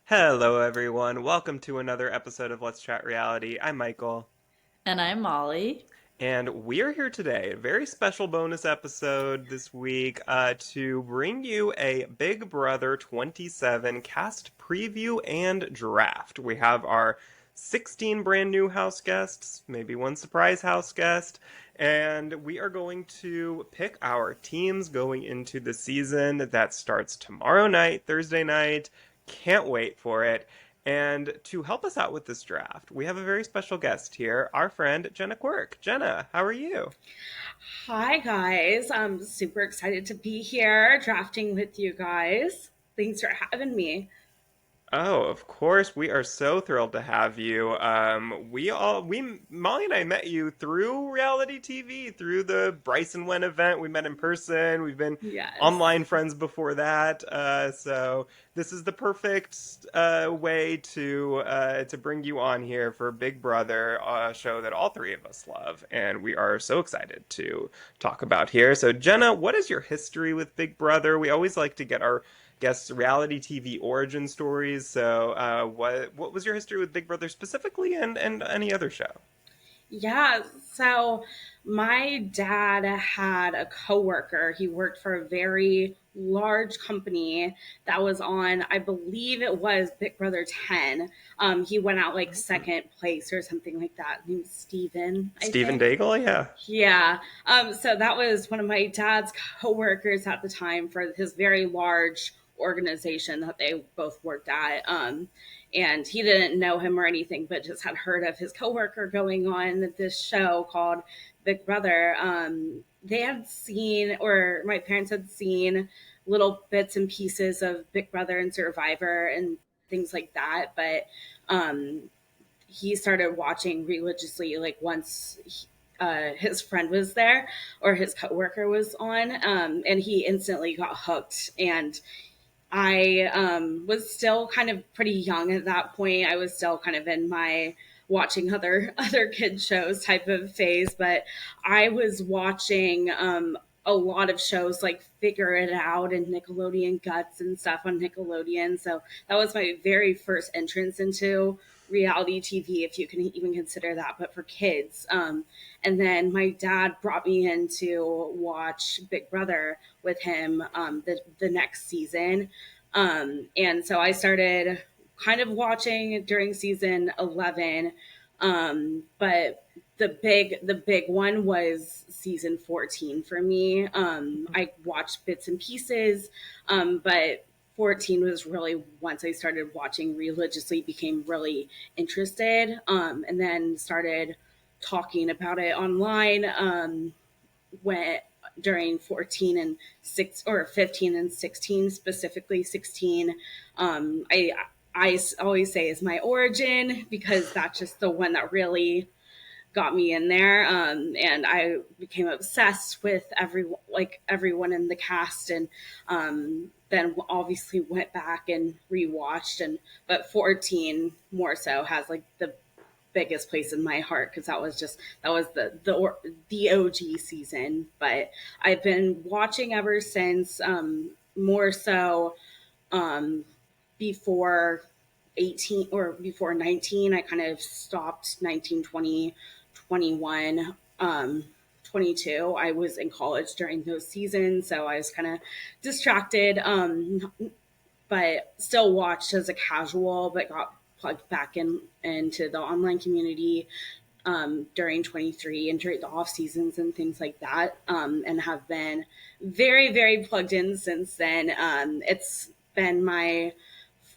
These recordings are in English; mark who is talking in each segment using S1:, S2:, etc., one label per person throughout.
S1: Hello, everyone. Welcome to another episode of Let's Chat Reality. I'm Michael,
S2: And I'm Molly.
S1: and we are here today, a very special bonus episode this week, to bring you a Big Brother 27 cast preview and draft. We have our 16 brand new house guests, maybe one surprise house guest, and we are going to pick our teams going into the season that starts tomorrow night, Thursday night. Can't wait for it. And to help us out with this draft, we have a very special guest here, our friend Jenna Quirk. Jenna, how are you?
S3: Hi, guys. I'm super excited to be here drafting with you guys. Thanks for having me.
S1: Oh, of course. We are so thrilled to have you. Molly and I met you through reality TV, through the Bryson Wen event. We met in person. We've been
S3: Yes.
S1: online friends before that. So this is the perfect way to bring you on here for Big Brother, a show that all three of us love, and we are so excited to talk about here. So Jenna, what is your history with Big Brother? We always like to get our guess reality TV origin stories. So, what was your history with Big Brother specifically, and any other show?
S3: Yeah. So, my dad had a coworker. He worked for a very large company that was on, I believe it was Big Brother 10. He went out like second place or something like that. Named Steven, I
S1: Stephen
S3: think.
S1: Daigle, yeah.
S3: Yeah. So that was one of my dad's coworkers at the time for his very large organization that they both worked at. And he didn't know him or anything, but just had heard of his coworker going on this show called Big Brother. They had seen, or my parents had seen, little bits and pieces of Big Brother and Survivor and things like that. But he started watching religiously like once his friend was there or his coworker was on, and he instantly got hooked. And I was still kind of pretty young at that point. I was still kind of in my watching other kid shows type of phase, but I was watching a lot of shows like Figure It Out and Nickelodeon Guts and stuff on Nickelodeon. So that was my very first entrance into reality TV, if you can even consider that, but for kids. And then my dad brought me in to watch Big Brother with him the next season. And so I started kind of watching during season 11. But the big one was season 14 for me. I watched bits and pieces, but 14 was really, once I started watching religiously, became really interested, and then started talking about it online, when during 14 and 6 or 15 and 16, specifically 16. I always say is my origin because that's just the one that really got me in there, and I became obsessed with everyone in the cast, and then obviously went back and rewatched. And but 14 more so has like the biggest place in my heart because that was the OG season. But I've been watching ever since, more so um, before 18 or before 19. I kind of stopped 19, 20, 21, 22. I was in college during those seasons, so I was kind of distracted, but still watched as a casual, but got plugged back into the online community during 23 and during the off seasons and things like that, and have been very, very plugged in since then.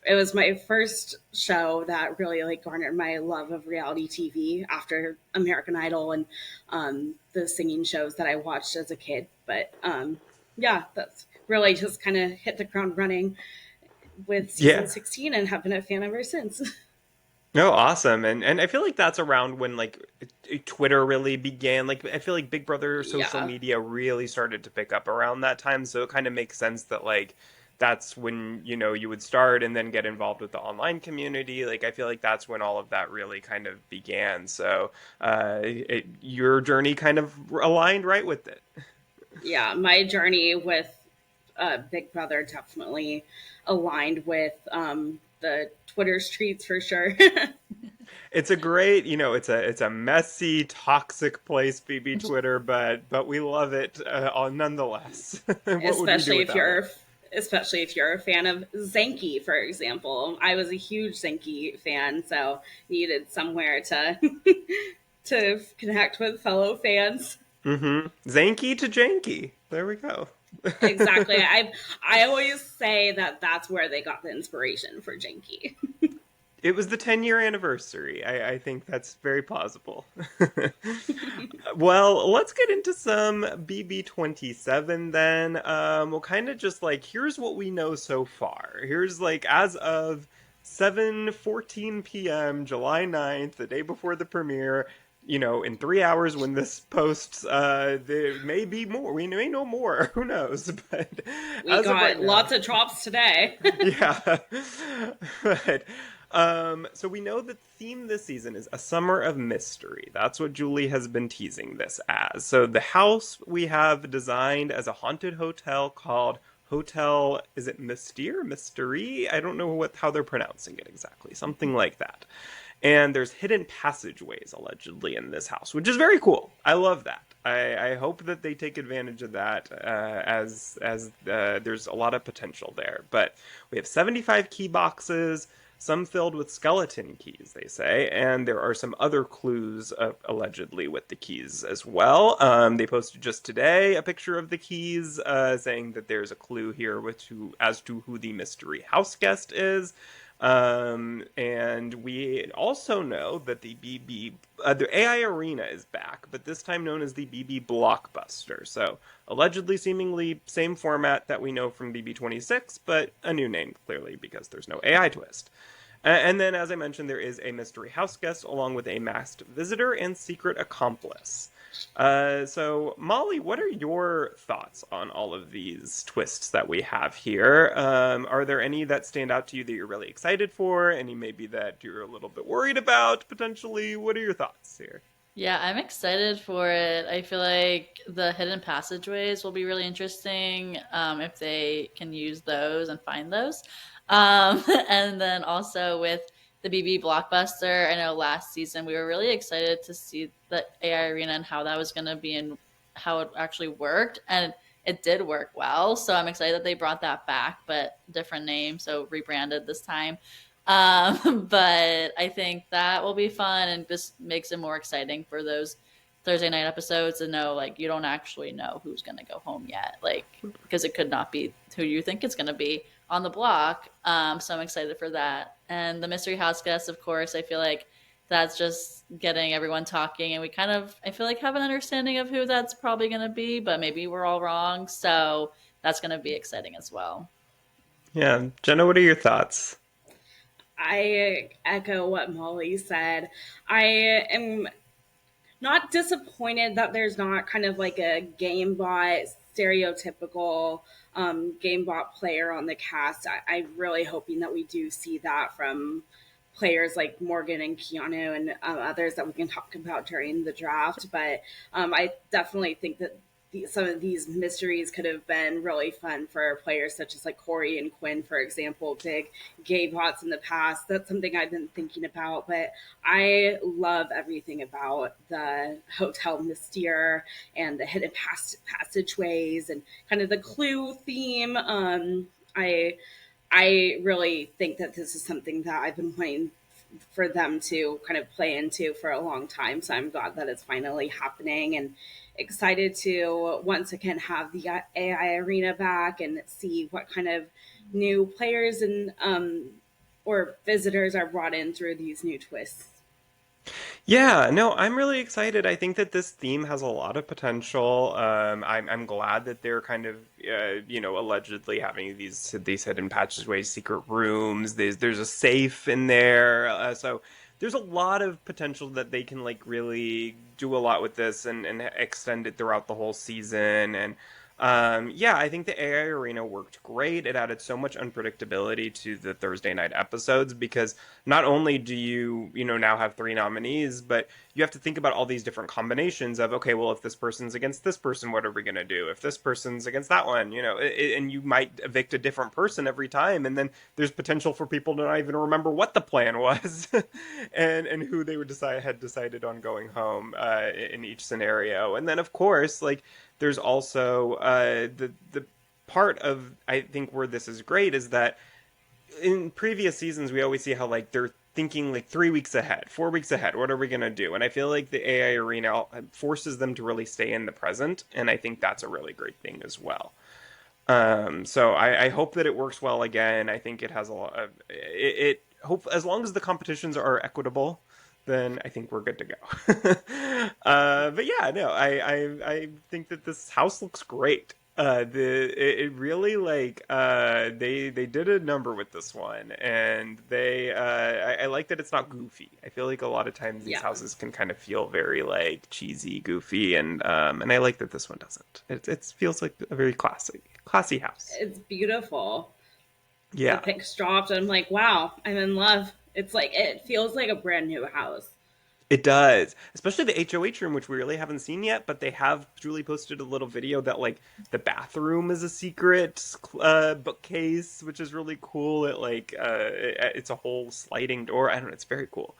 S3: It was my first show that really like garnered my love of reality TV after American Idol and the singing shows that I watched as a kid. But yeah, that's really just kind of hit the ground running with season
S1: Yeah.
S3: 16 and have been a fan ever since.
S1: No, awesome. And I feel like that's around when like Twitter really began. Like I feel like Big Brother social
S3: Yeah.
S1: media really started to pick up around that time. So it kind of makes sense that like that's when, you would start and then get involved with the online community. Like I feel like that's when all of that really kind of began. So your journey kind of aligned right with it.
S3: Yeah, my journey with Big Brother definitely aligned with the Twitter streets for sure.
S1: It's a great, it's a messy, toxic place, BB Twitter, but we love it nonetheless. What would we do
S3: especially if
S1: without it?
S3: you're especially if you're a fan of Zenki, for example. I was a huge Zenki fan, so needed somewhere to to connect with fellow fans.
S1: Zanky to janky. There we go.
S3: Exactly. I always say that that's where they got the inspiration for Janky.
S1: It was the 10-year anniversary. I think that's very plausible. Well, let's get into some BB27 then. We'll kind of just like, here's what we know so far. Here's like, as of 7:14 p.m., July 9th, the day before the premiere, in 3 hours when this posts, there may be more. We may know more. Who knows? But
S3: We
S1: as of right
S3: got
S1: now,
S3: lots of drops today.
S1: yeah. But so we know the theme this season is a summer of mystery. That's what Julie has been teasing this as. So the house we have designed as a haunted hotel called Hotel, is it Mystere? Mystery? I don't know how they're pronouncing it exactly. Something like that. And there's hidden passageways allegedly in this house, which is very cool. I love that. I hope that they take advantage of that as there's a lot of potential there. But we have 75 key boxes, some filled with skeleton keys, they say, and there are some other clues allegedly with the keys as well. They posted just today a picture of the keys, saying that there's a clue here as to who the mystery house guest is. And we also know that the AI Arena is back, but this time known as the BB Blockbuster. So allegedly, seemingly same format that we know from BB26, but a new name clearly because there's no AI twist. And then, as I mentioned, there is a mystery house guest along with a masked visitor and secret accomplice. So, Molly, what are your thoughts on all of these twists that we have here? Are there any that stand out to you that you're really excited for? Any maybe that you're a little bit worried about potentially? What are your thoughts here?
S2: Yeah, I'm excited for it. I feel like the hidden passageways will be really interesting if they can use those and find those. And then also with the BB Blockbuster, I know last season we were really excited to see the AI Arena and how that was going to be and how it actually worked. And it did work well. So I'm excited that they brought that back, but different name, so rebranded this time. But I think that will be fun and just makes it more exciting for those Thursday night episodes to know, like, you don't actually know who's going to go home yet, like, because it could not be who you think it's going to be on the block. So I'm excited for that. And the mystery house guest, of course, I feel like that's just getting everyone talking, and we kind of, I feel like, have an understanding of who that's probably going to be, but maybe we're all wrong. So that's going to be exciting as well.
S1: Yeah, Jenna, what are your thoughts?
S3: I echo what Molly said. I am not disappointed that there's not kind of like a game bot stereotypical game bot player on the cast. I'm really hoping that we do see that from players like Morgan and Keanu and others that we can talk about during the draft. But I definitely think that some of these mysteries could have been really fun for players such as like Corey and Quinn, for example, big gay bots in the past. That's something I've been thinking about. But I love everything about the Hotel Mystere and the hidden passageways and kind of the clue theme. I really think that this is something that I've been wanting for them to kind of play into for a long time. So I'm glad that it's finally happening and excited to once again have the AI arena back and see what kind of new players and or visitors are brought in through these new twists.
S1: Yeah, no, I'm really excited. I think that this theme has a lot of potential. I'm glad that they're kind of, allegedly having these hidden passageways, secret rooms. There's a safe in there, so there's a lot of potential that they can like really do a lot with this and extend it throughout the whole season. And Yeah, I think the AI Arena worked great. It added so much unpredictability to the Thursday night episodes because not only do you now have three nominees, but you have to think about all these different combinations of, okay, well, if this person's against this person, what are we going to do? If this person's against that one, and you might evict a different person every time. And then there's potential for people to not even remember what the plan was and who they would had decided on going home in each scenario. And then, of course, like, there's also the part of I think where this is great is that in previous seasons we always see how like they're thinking like 3 weeks ahead, 4 weeks ahead. What are we gonna do? And I feel like the AI arena forces them to really stay in the present, and I think that's a really great thing as well. So I hope that it works well again. I think it has a lot of it. Hope as long as the competitions are equitable, then I think we're good to go. But yeah, no, I think that this house looks great. It really like they did a number with this one, and I like that it's not goofy. I feel like a lot of times these
S3: Yeah.
S1: houses can kind of feel very like cheesy, goofy, and I like that this one doesn't. It feels like a very classy house.
S3: It's beautiful. The
S1: Yeah.
S3: pics dropped, and I'm like, wow, I'm in love. It's like it feels like a brand new house.
S1: It does, especially the HOH room, which we really haven't seen yet. But they have Julie posted a little video that like the bathroom is a secret bookcase, which is really cool. It's a whole sliding door. I don't know. It's very cool.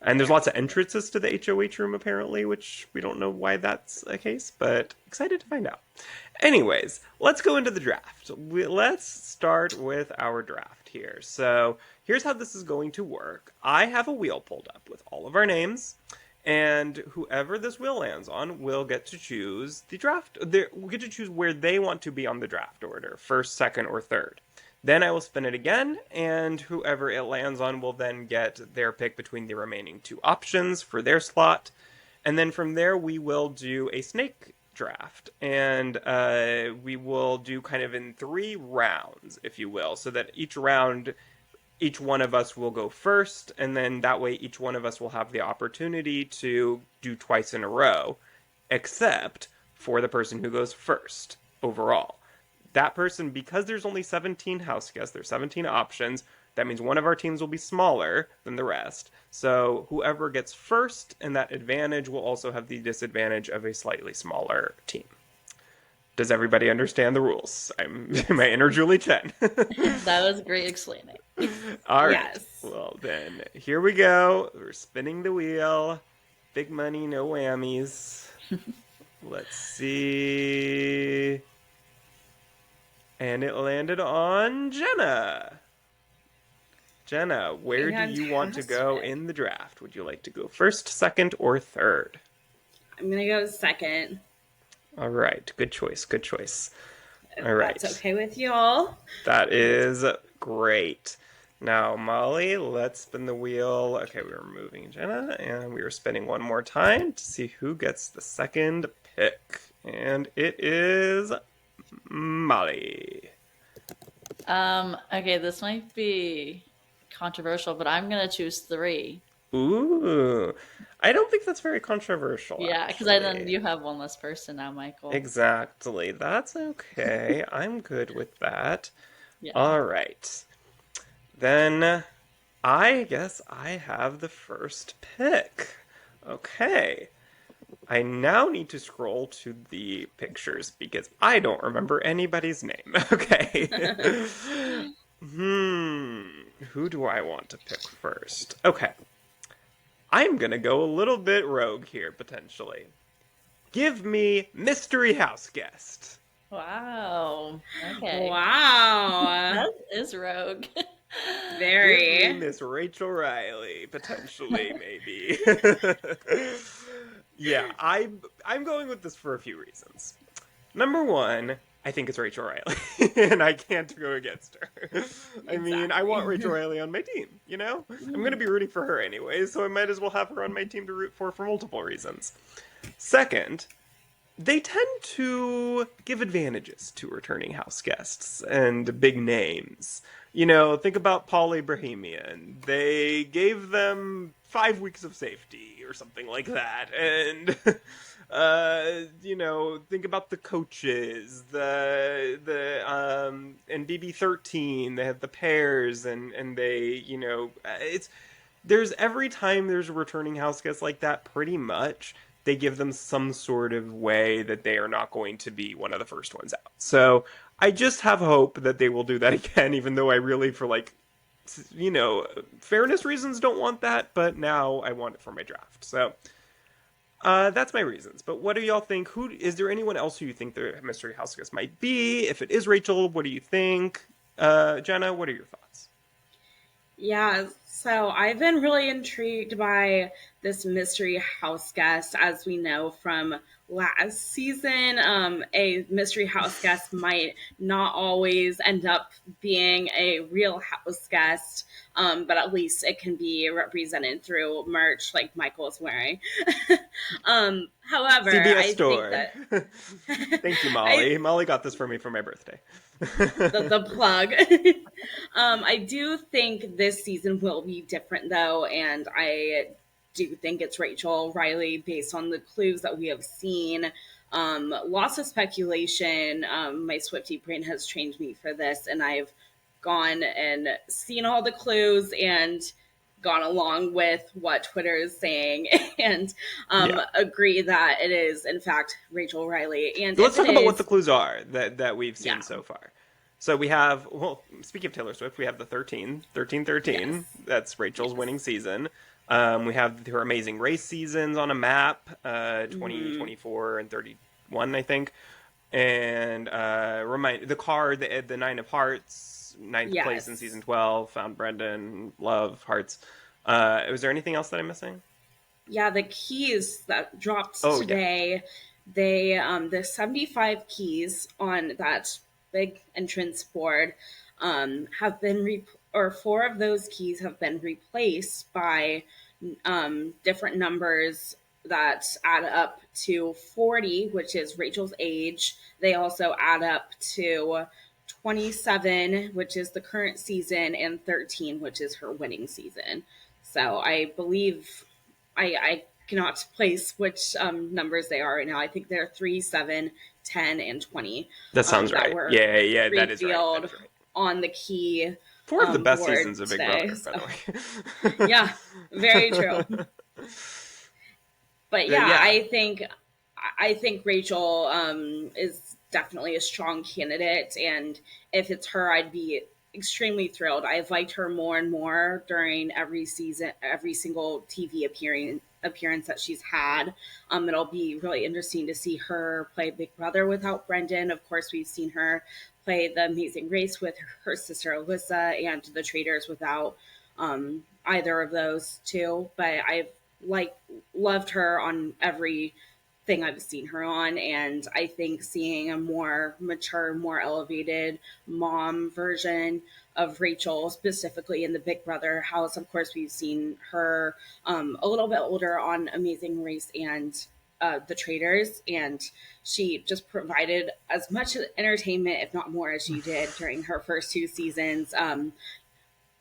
S1: And there's lots of entrances to the HOH room apparently, which we don't know why that's the case, but excited to find out. Anyways, let's go into the draft. Let's start with our draft here. So here's how this is going to work. I have a wheel pulled up with all of our names, and whoever this wheel lands on will get to choose the draft. We'll get to choose where they want to be on the draft order, first, second, or third. Then I will spin it again, and whoever it lands on will then get their pick between the remaining two options for their slot. And then from there, we will do a snake draft. And we will do kind of in 3 rounds, if you will, so that each round, each one of us will go first, and then that way each one of us will have the opportunity to do twice in a row, except for the person who goes first overall. That person, because there's only 17 house guests, there's 17 options, that means one of our teams will be smaller than the rest. So whoever gets first in that advantage will also have the disadvantage of a slightly smaller team. Does everybody understand the rules? I'm my inner Julie Chen.
S2: That was great explaining.
S1: All right.
S3: Yes.
S1: Well, then, here we go. We're spinning the wheel. Big money, no whammies. Let's see. And it landed on Jenna. Jenna, where do you want to go
S3: Fantastic.
S1: in the draft? Would you like to go first, second, or third?
S3: I'm gonna go second.
S1: All right. Good choice. Good choice.
S3: If
S1: All right.
S3: that's okay with y'all.
S1: That is great. Now, Molly, let's spin the wheel. Okay, we were moving Jenna, and we are spinning one more time to see who gets the second pick. And it is Molly.
S2: Okay, this might be controversial, but I'm gonna choose 3.
S1: Ooh, I don't think that's very controversial.
S2: Yeah, because then
S1: actually.
S2: you have one less person now, Michael.
S1: Exactly. That's okay. I'm good with that.
S2: Yeah.
S1: All right. Then I guess I have the first pick. Okay. I now need to scroll to the pictures because I don't remember anybody's name. Okay. Who do I want to pick first? Okay. I'm gonna go a little bit rogue here, potentially. Give me Mystery House Guest.
S2: Wow. Okay.
S3: Wow.
S2: That is rogue.
S1: Give me
S3: Very.
S1: Miss Rachel Riley, potentially, maybe. Yeah, I'm going with this for a few reasons. Number one, I think it's Rachel Riley, and I can't go against her. I mean, I want Rachel Riley on my team, you know? I'm going to be rooting for her anyway, so I might as well have her on my team to root for multiple reasons. Second, they tend to give advantages to returning house guests and big names. You know, think about Paul Abrahamian. They gave them 5 weeks of safety or something like that, and Think about the coaches, and BB13. They have the pairs, and they, it's there's every time there's a returning house guest like that, pretty much they give them some sort of way that they are not going to be one of the first ones out. So I just have hope that they will do that again, even though I really, for like, fairness reasons, don't want that, but now I want it for my draft. So that's my reasons. But what do y'all think? Who is there anyone else who you think the mystery house guest might be? If it is Rachel, what do you think? Jenna, what are your thoughts?
S3: Yeah, so I've been really intrigued by this mystery house guest. As we know from last season, a mystery house guest might not always end up being a real house guest, but at least it can be represented through merch like Michael is wearing. However,
S1: CBS
S3: I think
S1: store.
S3: that
S1: Thank you,
S3: I
S1: Molly. Molly got this for me for my birthday.
S3: the plug. I do think this season will be different though, and I do think it's Rachel Riley based on the clues that we have seen. Lots of speculation. My Swifty brain has trained me for this, and I've gone and seen all the clues and gone along with what Twitter is saying and
S1: Yeah.
S3: agree that it is in fact Rachel Riley. And
S1: So let's
S3: if it
S1: talk about what the
S3: is,
S1: clues are that we've seen
S3: yeah,
S1: so far. So we have, well, speaking of Taylor Swift, we have the 13.
S3: yes.
S1: That's Rachel's
S3: Yes.
S1: winning season. We have her Amazing Race seasons on a map, 20,
S3: Mm-hmm.
S1: 24, and 31, I think. And remind the card, the Nine of Hearts, ninth place in
S3: Yes.
S1: season 12, found Brendan, love, hearts. Was there anything else that I'm missing?
S3: Yeah, the keys that dropped
S1: Oh, yeah.
S3: today, they the 75 keys on that big entrance board have been or four of those keys have been replaced by different numbers that add up to 40, which is Rachel's age. They also add up to 27, which is the current season, and 13, which is her winning season. So I believe I cannot place which numbers they are right now. I think they're 3, 7, 10, and 20
S1: That sounds
S3: that
S1: right.
S3: were
S1: Yeah, yeah, that is right. That
S3: revealed
S1: is right.
S3: on the key
S1: Four of the best
S3: board
S1: seasons of Big
S3: today.
S1: Brother, by
S3: So,
S1: the way.
S3: yeah, very true. But
S1: But
S3: yeah,
S1: yeah,
S3: I think Rachel is definitely a strong candidate, and if it's her, I'd be extremely thrilled. I've liked her more and more during every season, every single TV appearance that she's had. It'll be really interesting to see her play Big Brother without Brendan. Of course, we've seen her play The Amazing Race with her sister Alyssa, and The Traitors without either of those two. But I've like loved her on every thing I've seen her on, and I think seeing a more mature, more elevated mom version of Rachel, specifically in the Big Brother house. Of course, we've seen her a little bit older on Amazing Race and The Traitors, and she just provided as much entertainment, if not more, as she did during her first two seasons.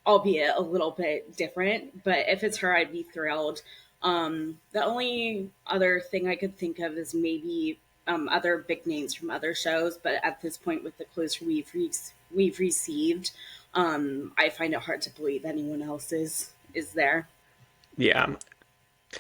S3: Albeit a little bit different. But if it's her, I'd be thrilled. The only other thing I could think of is maybe other big names from other shows. But at this point, with the clues we've received, I find it hard to believe anyone else is there.
S1: yeah.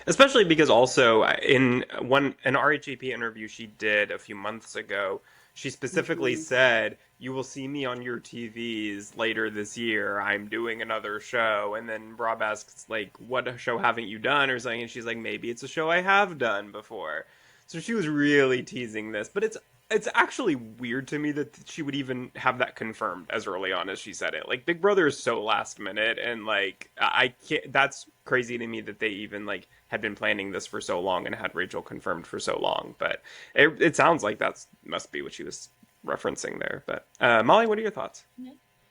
S1: Especially because also in one an RHAP interview she did a few months ago, she specifically
S3: Mm-hmm.
S1: said, "You will see me on your TVs later this year. I'm doing another show." And then Rob asks like, "What show haven't you done?" or something, and she's like, "Maybe it's a show I have done before." So she was really teasing this, but it's actually weird to me that she would even have that confirmed as early on as she said it. Like Big Brother is so last minute, and like I can't. That's crazy to me that they even like had been planning this for so long and had Rachel confirmed for so long. But it sounds like that's must be what she was referencing there. But Molly, what are your thoughts?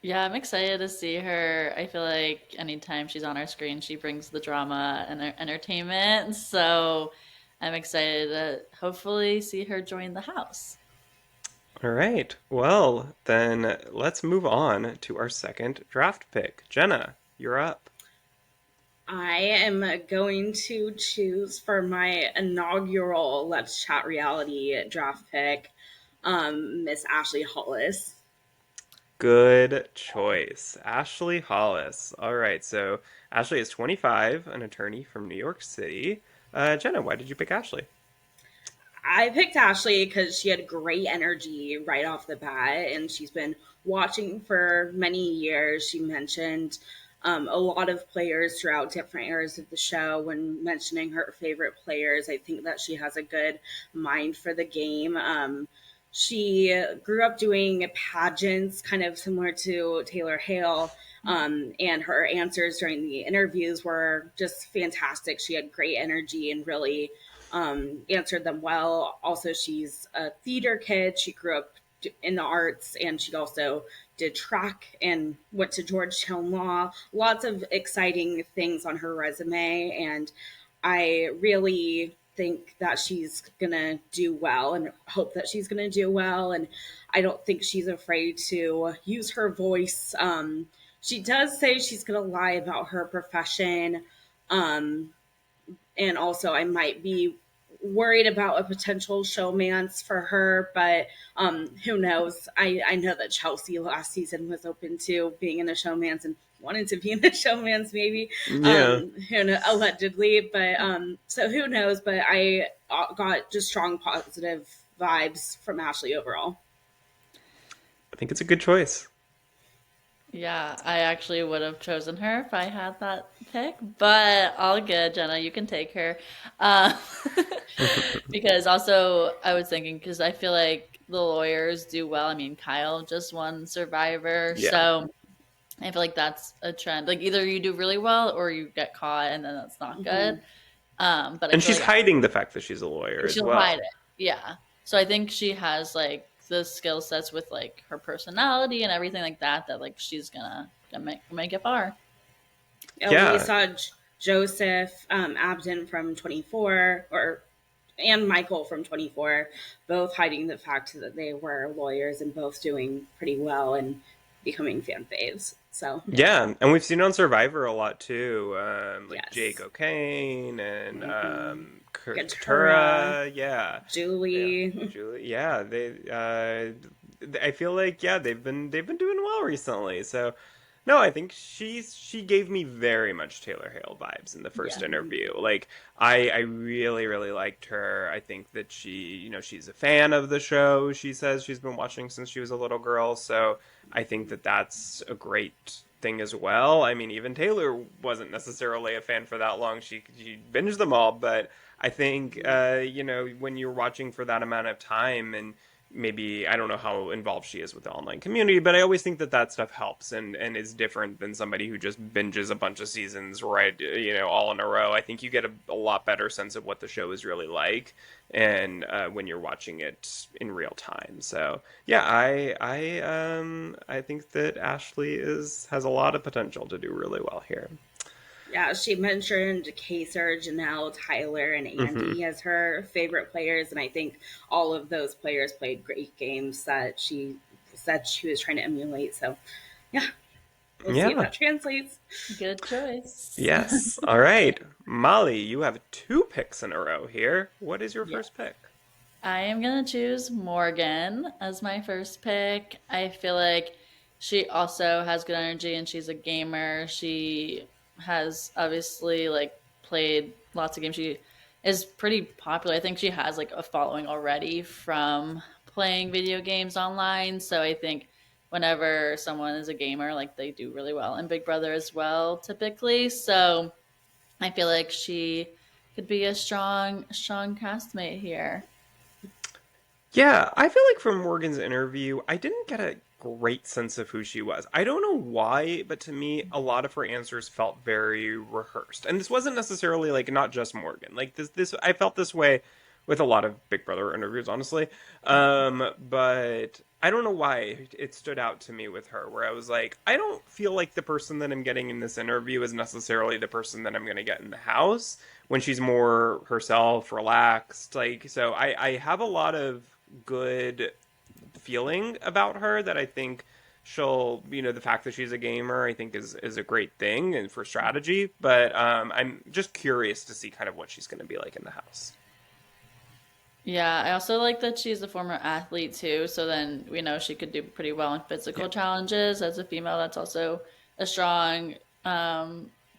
S2: Yeah, I'm excited to see her. I feel like anytime she's on our screen, she brings the drama and entertainment. So I'm excited to hopefully see her join the house.
S1: All right. Well, then let's move on to our second draft pick. Jenna, you're up.
S3: I am going to choose for my inaugural Let's Chat reality draft pick, Miss Ashley Hollis.
S1: Good choice. Ashley Hollis. All right, so Ashley is 25, an attorney from New York City. Jenna, why did you pick Ashley?
S3: I picked Ashley because she had great energy right off the bat, and she's been watching for many years. She mentioned a lot of players throughout different eras of the show when mentioning her favorite players. I think that she has a good mind for the game. She grew up doing pageants, kind of similar to Taylor Hale. And her answers during the interviews were just fantastic. She had great energy and really answered them well. Also, she's a theater kid. She grew up in the arts, and she also did track and went to Georgetown Law. Lots of exciting things on her resume, and I really think that she's gonna do well and hope that she's gonna do well. And I don't think she's afraid to use her voice. She does say she's gonna lie about her profession. Um, and also I might be worried about a potential showmance for her, but who knows? I know that Chelsea last season was open to being in a showmance and wanted to be in a showmance, maybe,
S1: Yeah,
S3: who know, allegedly, but so who knows? But I got just strong positive vibes from Ashley overall.
S1: I think it's a good choice.
S2: Yeah, I actually would have chosen her if I had that pick, but all good, Jenna. You can take her. Uh, because also, I was thinking, because I feel like the lawyers do well. I mean, Kyle just won Survivor,
S1: Yeah.
S2: so I feel like that's a trend. Like, either you do really well or you get caught, and then that's not
S3: Mm-hmm.
S2: good. But I
S1: And
S2: feel
S1: she's
S2: like
S1: hiding the fact that she's a lawyer as
S2: she'll hide
S1: well.
S2: it. Yeah. So I think she has like the skill sets with like her personality and everything like that that like she's gonna make it far.
S3: We
S1: Yeah.
S3: saw Joseph Abden from 24, or and Michael from 24, both hiding the fact that they were lawyers and both doing pretty well and becoming fan faves. So, yeah,
S1: Yeah, and we've seen on Survivor a lot too, like Jake
S3: yes.
S1: O'Kane and
S3: Mm-hmm. Katura,
S1: Katura. Yeah, yeah,
S3: Julie.
S1: Julie. Yeah, I feel like yeah they've been doing well recently. So no, I think she gave me very much Taylor Hale vibes in the first
S2: Yeah.
S1: interview. Like I really liked her. I think that she's a fan of the show. She says she's been watching since she was a little girl. So I think that that's a great thing as well. I mean, even Taylor wasn't necessarily a fan for that long. She binged them all, but I think when you're watching for that amount of time and maybe I don't know how involved she is with the online community, but I always think that that stuff helps and is different than somebody who just binges a bunch of seasons right all in a row. I think you get a lot better sense of what the show is really like and when you're watching it in real time. So yeah, I think that Ashley is has a lot of potential to do really well here.
S3: Yeah, she mentioned Kaser, Janelle, Tyler, and
S1: Hmm.
S3: Andy as her favorite players, and I think all of those players played great games that she said she was trying to emulate. So, yeah, we'll see if
S1: Yeah.
S3: that translates.
S2: Good choice.
S1: Yes. All right. Molly, you have two picks in a row here. What is your
S2: Yeah.
S1: first pick?
S2: I am gonna choose Morgan as my first pick. I feel like she also has good energy and she's a gamer. She has obviously like played lots of games. She is pretty popular. I think she has like a following already from playing video games online. So I think whenever someone is a gamer, like they do really well in Big Brother as well, typically. So I feel like she could be a strong castmate here.
S1: Yeah, I feel like from Morgan's interview, I didn't get a great sense of who she was. I don't know why, but to me, a lot of her answers felt very rehearsed. And this wasn't necessarily like not just Morgan. Like this I felt this way with a lot of Big Brother interviews, honestly. But I don't know why it stood out to me with her, where I was like, I don't feel like the person that I'm getting in this interview is necessarily the person that I'm going to get in the house when she's more herself, relaxed. Like, so I have a lot of good feeling about her that I think she'll, the fact that she's a gamer, I think is a great thing and for strategy. But I'm just curious to see kind of what she's going to be like in the house.
S2: Yeah, I also like that she's a former athlete too, so then we know she could do pretty well in
S1: Yeah.
S2: physical challenges as a female. That's also a strong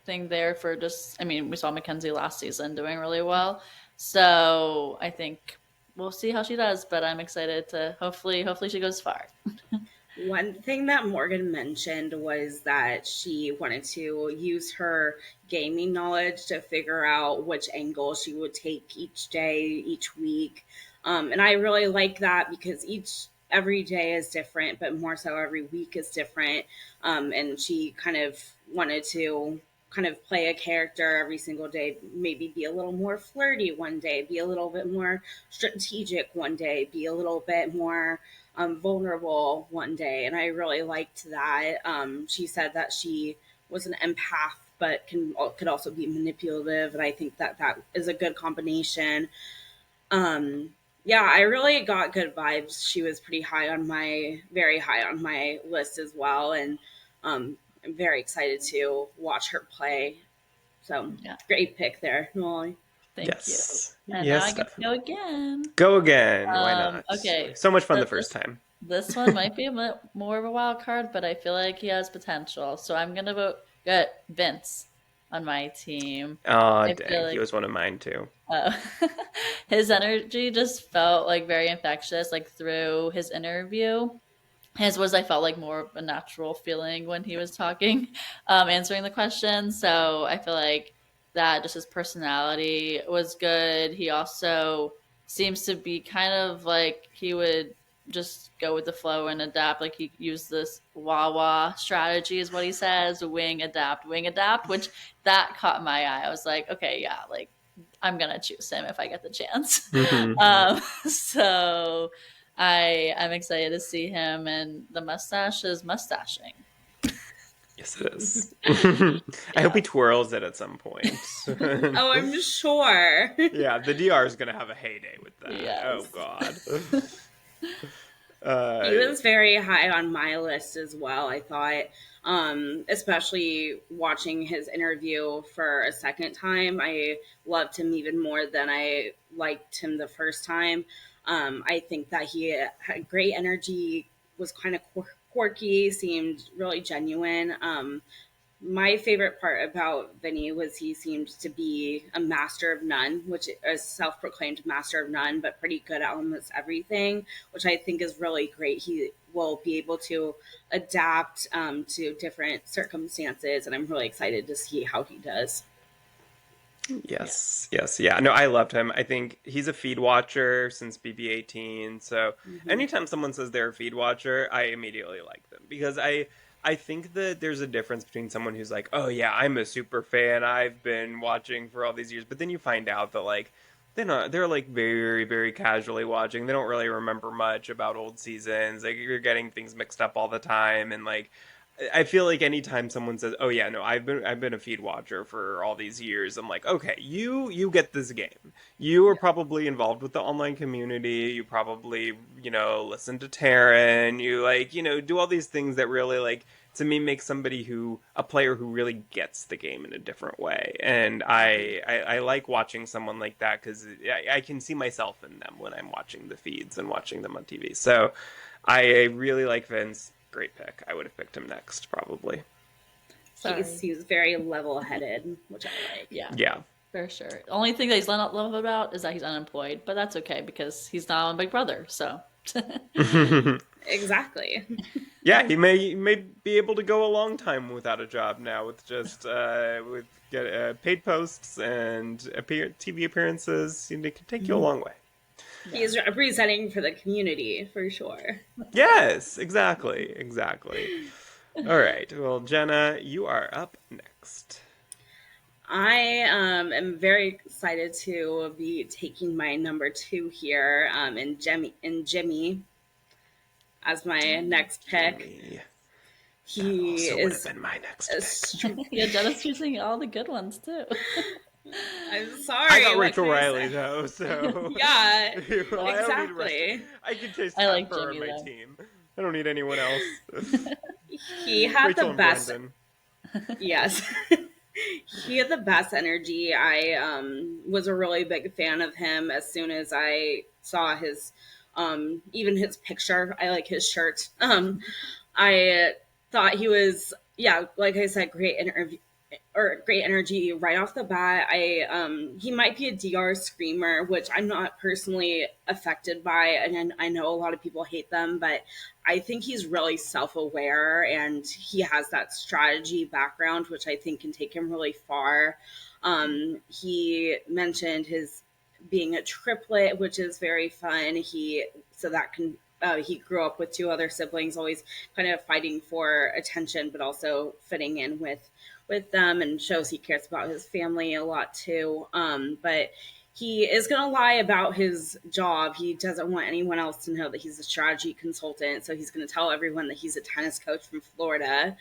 S2: thing there for just, I mean, we saw Mackenzie last season doing really well. So I think we'll see how she does, but I'm excited to hopefully she goes far.
S3: One thing that Morgan mentioned was that she wanted to use her gaming knowledge to figure out which angle she would take each day, each week. And I really like that because every day is different, but more so every week is different. And she kind of wanted to kind of play a character every single day, maybe be a little more flirty one day, be a little bit more strategic one day, be a little bit more vulnerable one day, and I really liked that. She said that she was an empath, but could also be manipulative, and I think that that is a good combination. Yeah, I really got good vibes. She was very high on my list as well, and I'm very excited to watch her play. So
S2: Yeah,
S3: great pick there, Molly.
S2: thank you.
S1: Yes.
S2: And now
S1: Yes,
S2: I get to go
S1: definitely.
S2: again.
S1: Go again. Why not?
S2: Okay,
S1: So much fun the first
S2: this
S1: time.
S2: this one might be a bit more of a wild card, but I feel like he has potential. So I'm gonna vote get Vince on my team.
S1: Oh,
S2: I feel
S1: dang. He
S2: like
S1: was one of mine too.
S2: uh, his energy just felt like very infectious, like through his interview. His was, I felt like more of a natural feeling when he was talking, answering the question. So I feel like that just his personality was good. He also seems to be kind of like he would just go with the flow and adapt. Like he used this wah strategy, is what he says, wing adapt, which that caught my eye. I was like, okay, yeah, like I'm gonna choose him if I get the chance.
S1: Hmm.
S2: So I'm excited to see him, and the mustache is mustaching.
S1: Yes, it is. I hope
S2: Yeah.
S1: he twirls it at some point.
S3: Oh, I'm sure.
S1: Yeah, the DR is gonna have a heyday with that. Oh
S2: Yes.
S1: God.
S3: He
S1: Uh,
S3: was very high on my list as well. I thought, especially watching his interview for a second time, I loved him even more than I liked him the first time. I think that he had great energy, was kind of quirky, seemed really genuine. My favorite part about Vinny was he seemed to be a master of none, which is a self-proclaimed master of none, but pretty good at almost everything, which I think is really great. He will be able to adapt to different circumstances, and I'm really excited to see how he does.
S2: Yeah.
S1: yes, yes, yeah. No, I loved him. I think he's a feed watcher since BB18. So
S3: Hmm.
S1: anytime someone says they're a feed watcher, I immediately like them because I think that there's a difference between someone who's like, "Oh yeah, I'm a super fan. I've been watching for all these years," but then you find out that like they're like very very casually watching. They don't really remember much about old seasons. Like you're getting things mixed up all the time and like I feel like anytime someone says, "Oh yeah, no, I've been a feed watcher for all these years," I'm like, "Okay, you get this game. You are probably involved with the online community. You probably listen to Taryn. You like do all these things that really like to me make somebody who a player who really gets the game in a different way. And I like watching someone like that because I can see myself in them when I'm watching the feeds and watching them on TV. So I really like Vince. Great pick. I would have picked him next, probably.
S2: Sorry.
S3: He's very level-headed, which I like.
S2: Yeah,
S1: Yeah.
S2: for sure. The only thing that he's not love about is that he's unemployed, but that's okay because he's not on Big Brother. So.
S3: Exactly.
S1: Yeah, he may be able to go a long time without a job now with just with get paid posts and TV appearances. It can take you a long way.
S3: He
S2: Yeah.
S3: is representing for the community for sure.
S1: Yes, exactly, exactly. All right. Well, Jenna, you are up next.
S3: I am very excited to be taking my number two here, and Jimmy as my next pick.
S1: Jimmy. That
S3: He
S1: also would have
S3: is
S1: been my next
S3: a
S1: pick.
S2: Yeah, Jenna's choosing all the good ones too.
S3: I'm
S1: I
S3: sorry.
S1: got
S3: What
S1: Rachel
S3: can I
S1: Riley
S3: say?
S1: though, so
S3: Yeah,
S1: well, I don't need the rest of it.
S3: exactly.
S1: I can taste
S2: I
S1: half
S2: like
S1: her on
S2: Jimmy
S1: my
S2: though.
S1: team. I don't need anyone else.
S3: He had the
S1: Rachel and
S3: best.
S1: Brendan.
S3: Yes. He had the best energy. I was a really big fan of him as soon as I saw his even his picture. I like his shirt. I thought he was, yeah, like I said, great interview or great energy right off the bat. I He might be a DR screamer, which I'm not personally affected by, and I know a lot of people hate them, but I think he's really self-aware and he has that strategy background, which I think can take him really far. He mentioned his being a triplet, which is very fun. He grew up with two other siblings, always kind of fighting for attention, but also fitting in with them, and shows he cares about his family a lot too. But he is going to lie about his job. He doesn't want anyone else to know that he's a strategy consultant. So he's going to tell everyone that he's a tennis coach from Florida.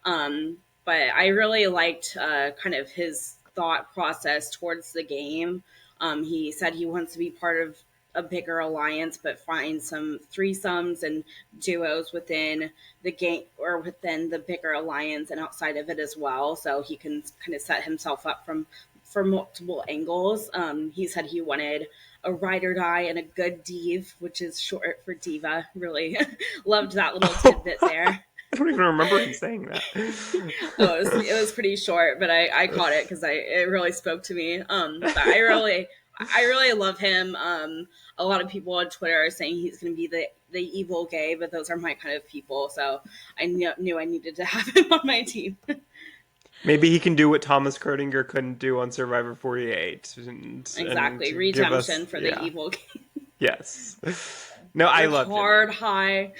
S3: But I really liked kind of his thought process towards the game. He said he wants to be part of a bigger alliance, but find some threesomes and duos within the game or within the bigger alliance and outside of it as well. So he can kind of set himself up for multiple angles. He said he wanted a ride or die and a good div, which is short for diva. Really loved that little tidbit there.
S1: I don't even remember him saying that.
S3: It was pretty short, but I caught it because it really spoke to me. But I really love him. A lot of people on Twitter are saying he's going to be the evil gay, but those are my kind of people. So I knew I needed to have him on my team.
S1: Maybe he can do what Thomas Kroedinger couldn't do on Survivor 48
S3: Exactly,
S1: and give us,
S3: redemption for the
S1: yeah,
S3: evil gay.
S1: yes. No, I
S3: Work
S1: love Jimmy.
S3: hard, high.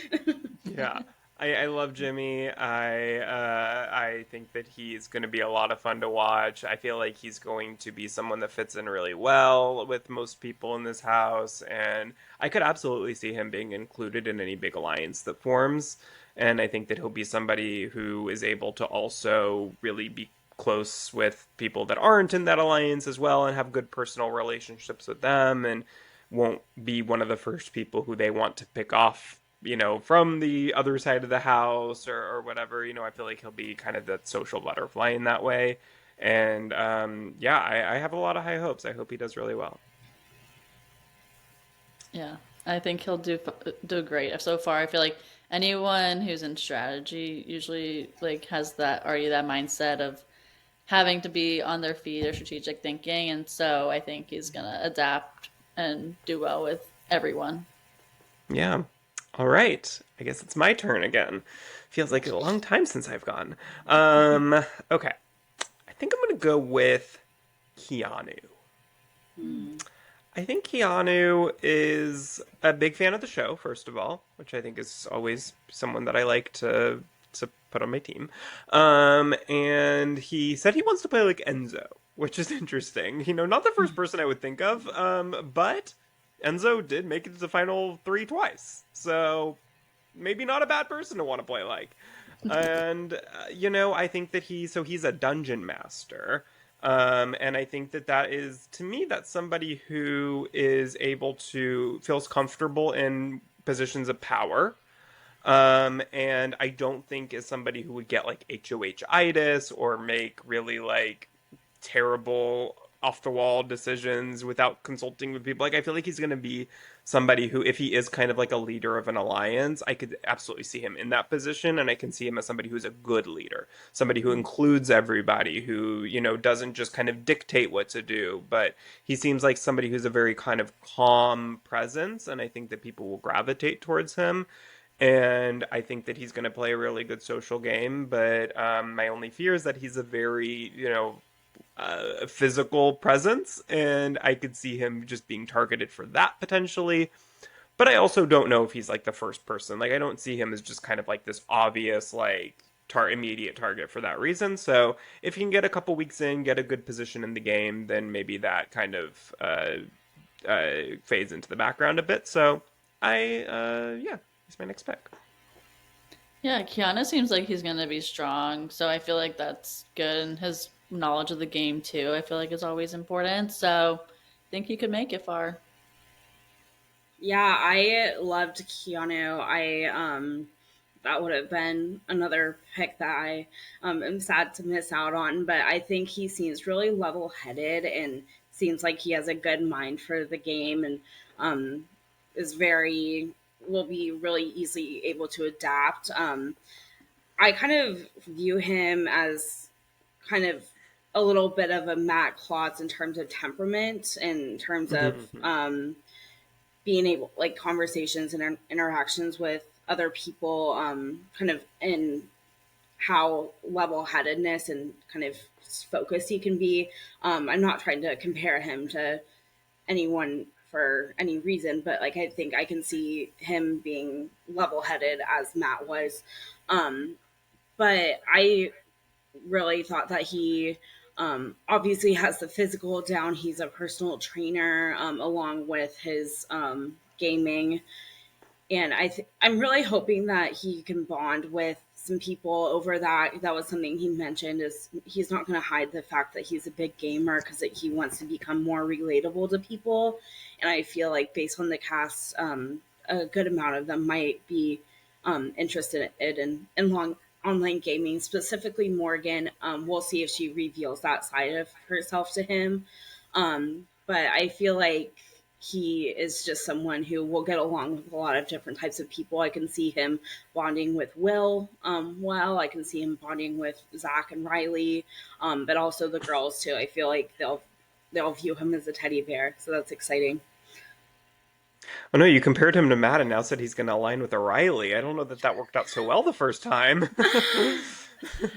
S1: Yeah. I love Jimmy. I think that he's going to be a lot of fun to watch. I feel like he's going to be someone that fits in really well with most people in this house, and I could absolutely see him being included in any big alliance that forms. And I think that he'll be somebody who is able to also really be close with people that aren't in that alliance as well and have good personal relationships with them and won't be one of the first people who they want to pick off, from the other side of the house or whatever. I feel like he'll be kind of that social butterfly in that way. And yeah, I have a lot of high hopes. I hope he does really well.
S2: Yeah, I think he'll do great. So far, I feel like anyone who's in strategy usually like has that already that mindset of having to be on their feet or strategic thinking, and so I think he's gonna adapt and do well with everyone.
S1: Yeah. All right. I guess it's my turn again. Feels like a long time since I've gone. Okay. I think I'm going to go with Keanu.
S2: Hmm.
S1: I think Keanu is a big fan of the show, first of all, which I think is always someone that I like to put on my team. And he said he wants to play like Enzo, which is interesting. Not the first person I would think of, but Enzo did make it to the final three twice, so maybe not a bad person to want to play like. And I think that he's a dungeon master. And I think that is, to me, that's somebody who is able to, feels comfortable in positions of power. And I don't think is somebody who would get like HOH-itis or make really like terrible off the wall decisions without consulting with people. Like, I feel like he's going to be somebody who, if he is kind of like a leader of an alliance, I could absolutely see him in that position. And I can see him as somebody who's a good leader, somebody who includes everybody, who, doesn't just kind of dictate what to do, but he seems like somebody who's a very kind of calm presence. And I think that people will gravitate towards him. And I think that he's going to play a really good social game. But my only fear is that he's a very, physical presence, and I could see him just being targeted for that potentially. But I also don't know if he's like the first person. Like, I don't see him as just kind of like this obvious like immediate target for that reason. So if he can get a couple weeks in, get a good position in the game, then maybe that kind of fades into the background a bit. So yeah, he's my next pick.
S2: Yeah, Kiana seems like he's gonna be strong, so I feel like that's good. And his knowledge of the game too, I feel like is always important. So I think he could make it far.
S3: Yeah, I loved Keanu. That would have been another pick that I am sad to miss out on, but I think he seems really level headed and seems like he has a good mind for the game and um, is very will be really easily able to adapt. I kind of view him as kind of a little bit of a Matt Klotz in terms of temperament, in terms of
S1: Hmm.
S3: being able like conversations and interactions with other people, kind of in how level-headedness and kind of focused he can be. I'm not trying to compare him to anyone for any reason, but like I think I can see him being level-headed as Matt was. um, but I really thought that he obviously has the physical down. He's a personal trainer, along with his gaming, and I'm really hoping that he can bond with some people over that. That was something he mentioned, is he's not going to hide the fact that he's a big gamer because he wants to become more relatable to people. And I feel like based on the cast, a good amount of them might be interested in long online gaming, specifically Morgan. We'll see if she reveals that side of herself to him. But I feel like he is just someone who will get along with a lot of different types of people. I can see him bonding with Will, well. I can see him bonding with Zach and Riley, but also the girls too. I feel like they'll view him as a teddy bear, so that's exciting.
S1: Oh no, you compared him to Matt and now said he's going to align with O'Reilly. I don't know that that worked out so well the first time.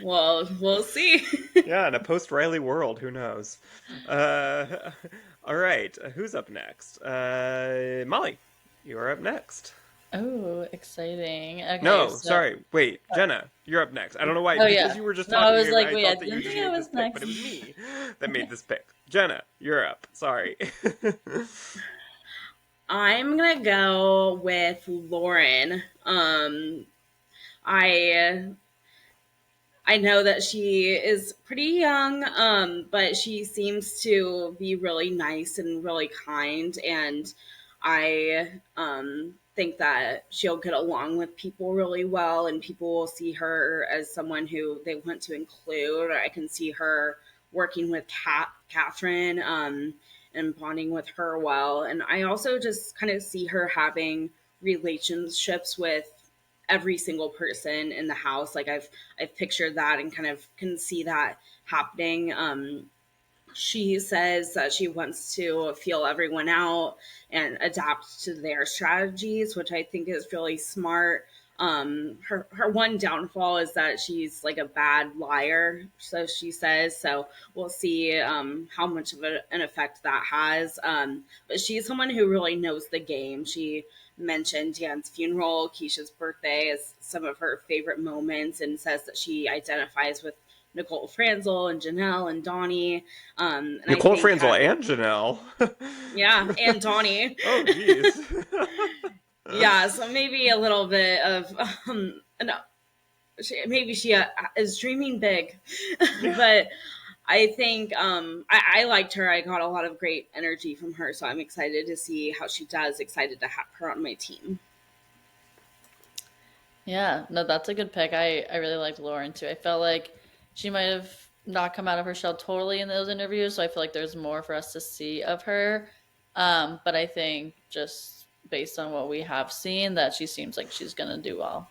S3: Well, we'll see.
S1: Yeah, in a post-Riley world, who knows? Uh, all right, who's up next? Molly, you are up next.
S2: Oh, exciting. Okay,
S1: No,
S2: so
S1: sorry, wait, Jenna, you're up next. I don't know why,
S2: oh
S1: because
S2: yeah.
S1: you were just
S2: No, I
S1: talking,
S2: was like,
S1: I
S2: wait, I
S1: thought that you
S2: didn't
S1: just
S2: think I
S1: made this
S2: was
S1: pick, but
S2: next.
S1: it was me that made this pick. Jenna, you're up. Sorry.
S3: I'm gonna go with Lauren. I I know that she is pretty young, but she seems to be really nice and really kind. And I think that she'll get along with people really well, and people will see her as someone who they want to include. I can see her working with Catherine, and bonding with her well. And I also just kind of see her having relationships with every single person in the house. Like I've pictured that and kind of can see that happening. She says that she wants to feel everyone out and adapt to their strategies, which I think is really smart. Her one downfall is that she's like a bad liar, so she says. So we'll see how much of an effect that has. But she's someone who really knows the game. She mentioned Dan's funeral, Keisha's birthday as some of her favorite moments, and says that she identifies with Nicole Franzel and Janelle and Donnie. And I
S1: Nicole
S3: think
S1: Franzel
S3: having,
S1: and Janelle.
S3: yeah, and Donnie.
S1: Oh, geez.
S3: Yeah, so maybe a little bit of, no, maybe she is dreaming big.
S1: Yeah.
S3: But I think I liked her. I got a lot of great energy from her. So I'm excited to see how she does, excited to have her on my team.
S2: Yeah, no, that's a good pick. I really liked Lauren too. I felt like she might have not come out of her shell totally in those interviews, so I feel like there's more for us to see of her. But I think just based on what we have seen, that she seems like she's gonna do well.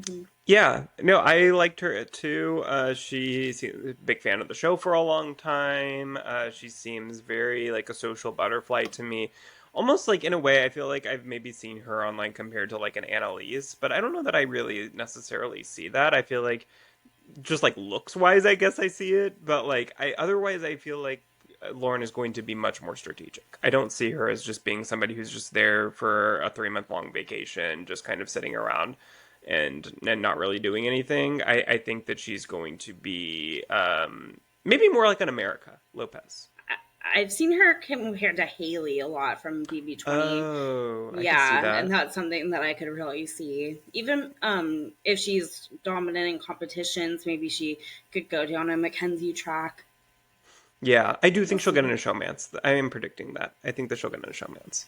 S3: Hmm.
S1: Yeah, no, I liked her too. She's a big fan of the show for a long time. She seems very like a social butterfly to me. Almost like in a way, I feel like I've maybe seen her online compared to like an Annalise, but I don't know that I really necessarily see that. I feel like just like looks wise, I guess I see it, but like I otherwise I feel like Lauren is going to be much more strategic. I don't see her as just being somebody who's just there for a 3 month long vacation, just kind of sitting around and not really doing anything. I think that she's going to be maybe more like an America Lopez.
S3: I've seen her compared to Haley a lot from BB20.
S1: Oh, I could see
S3: Yeah, and
S1: that.
S3: that's something that I could really see. Even if she's dominant in competitions, maybe she could go down a Mackenzie track.
S1: Yeah, I do
S3: We'll
S1: think she'll get
S3: see.
S1: into showmance. I am predicting that. I think that she'll get into showmance.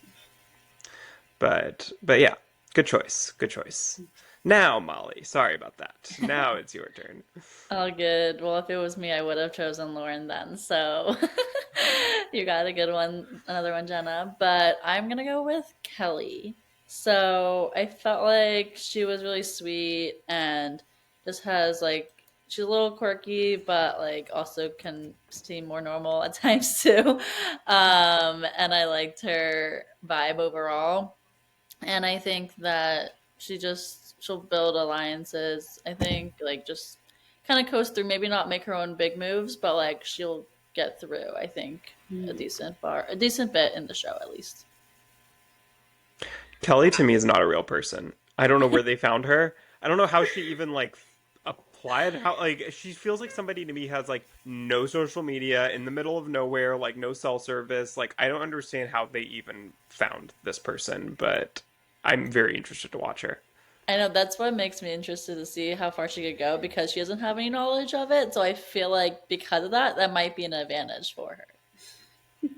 S1: But yeah, good choice. Good choice. Now, Molly, sorry about that. Now it's your turn.
S2: All good. Well, if it was me, I would have chosen Lauren then. So you got a good one, another one, Jenna. But I'm gonna go with Kelly. So I felt like she was really sweet and just has like she's a little quirky, but like also can seem more normal at times too. And I liked her vibe overall. And I think that she'll build alliances. I think like just kind of coast through, maybe not make her own big moves, but like she'll get through. I think a decent bit in the show at least.
S1: Kelly to me is not a real person. I don't know where they found her. I don't know how she even like applied how like she feels like somebody to me has like no social media in the middle of nowhere, like no cell service. Like I don't understand how they even found this person, but I'm very interested to watch her.
S2: I know that's what makes me interested to see how far she could go because she doesn't have any knowledge of it. So I feel like because of that, that might be an advantage for her.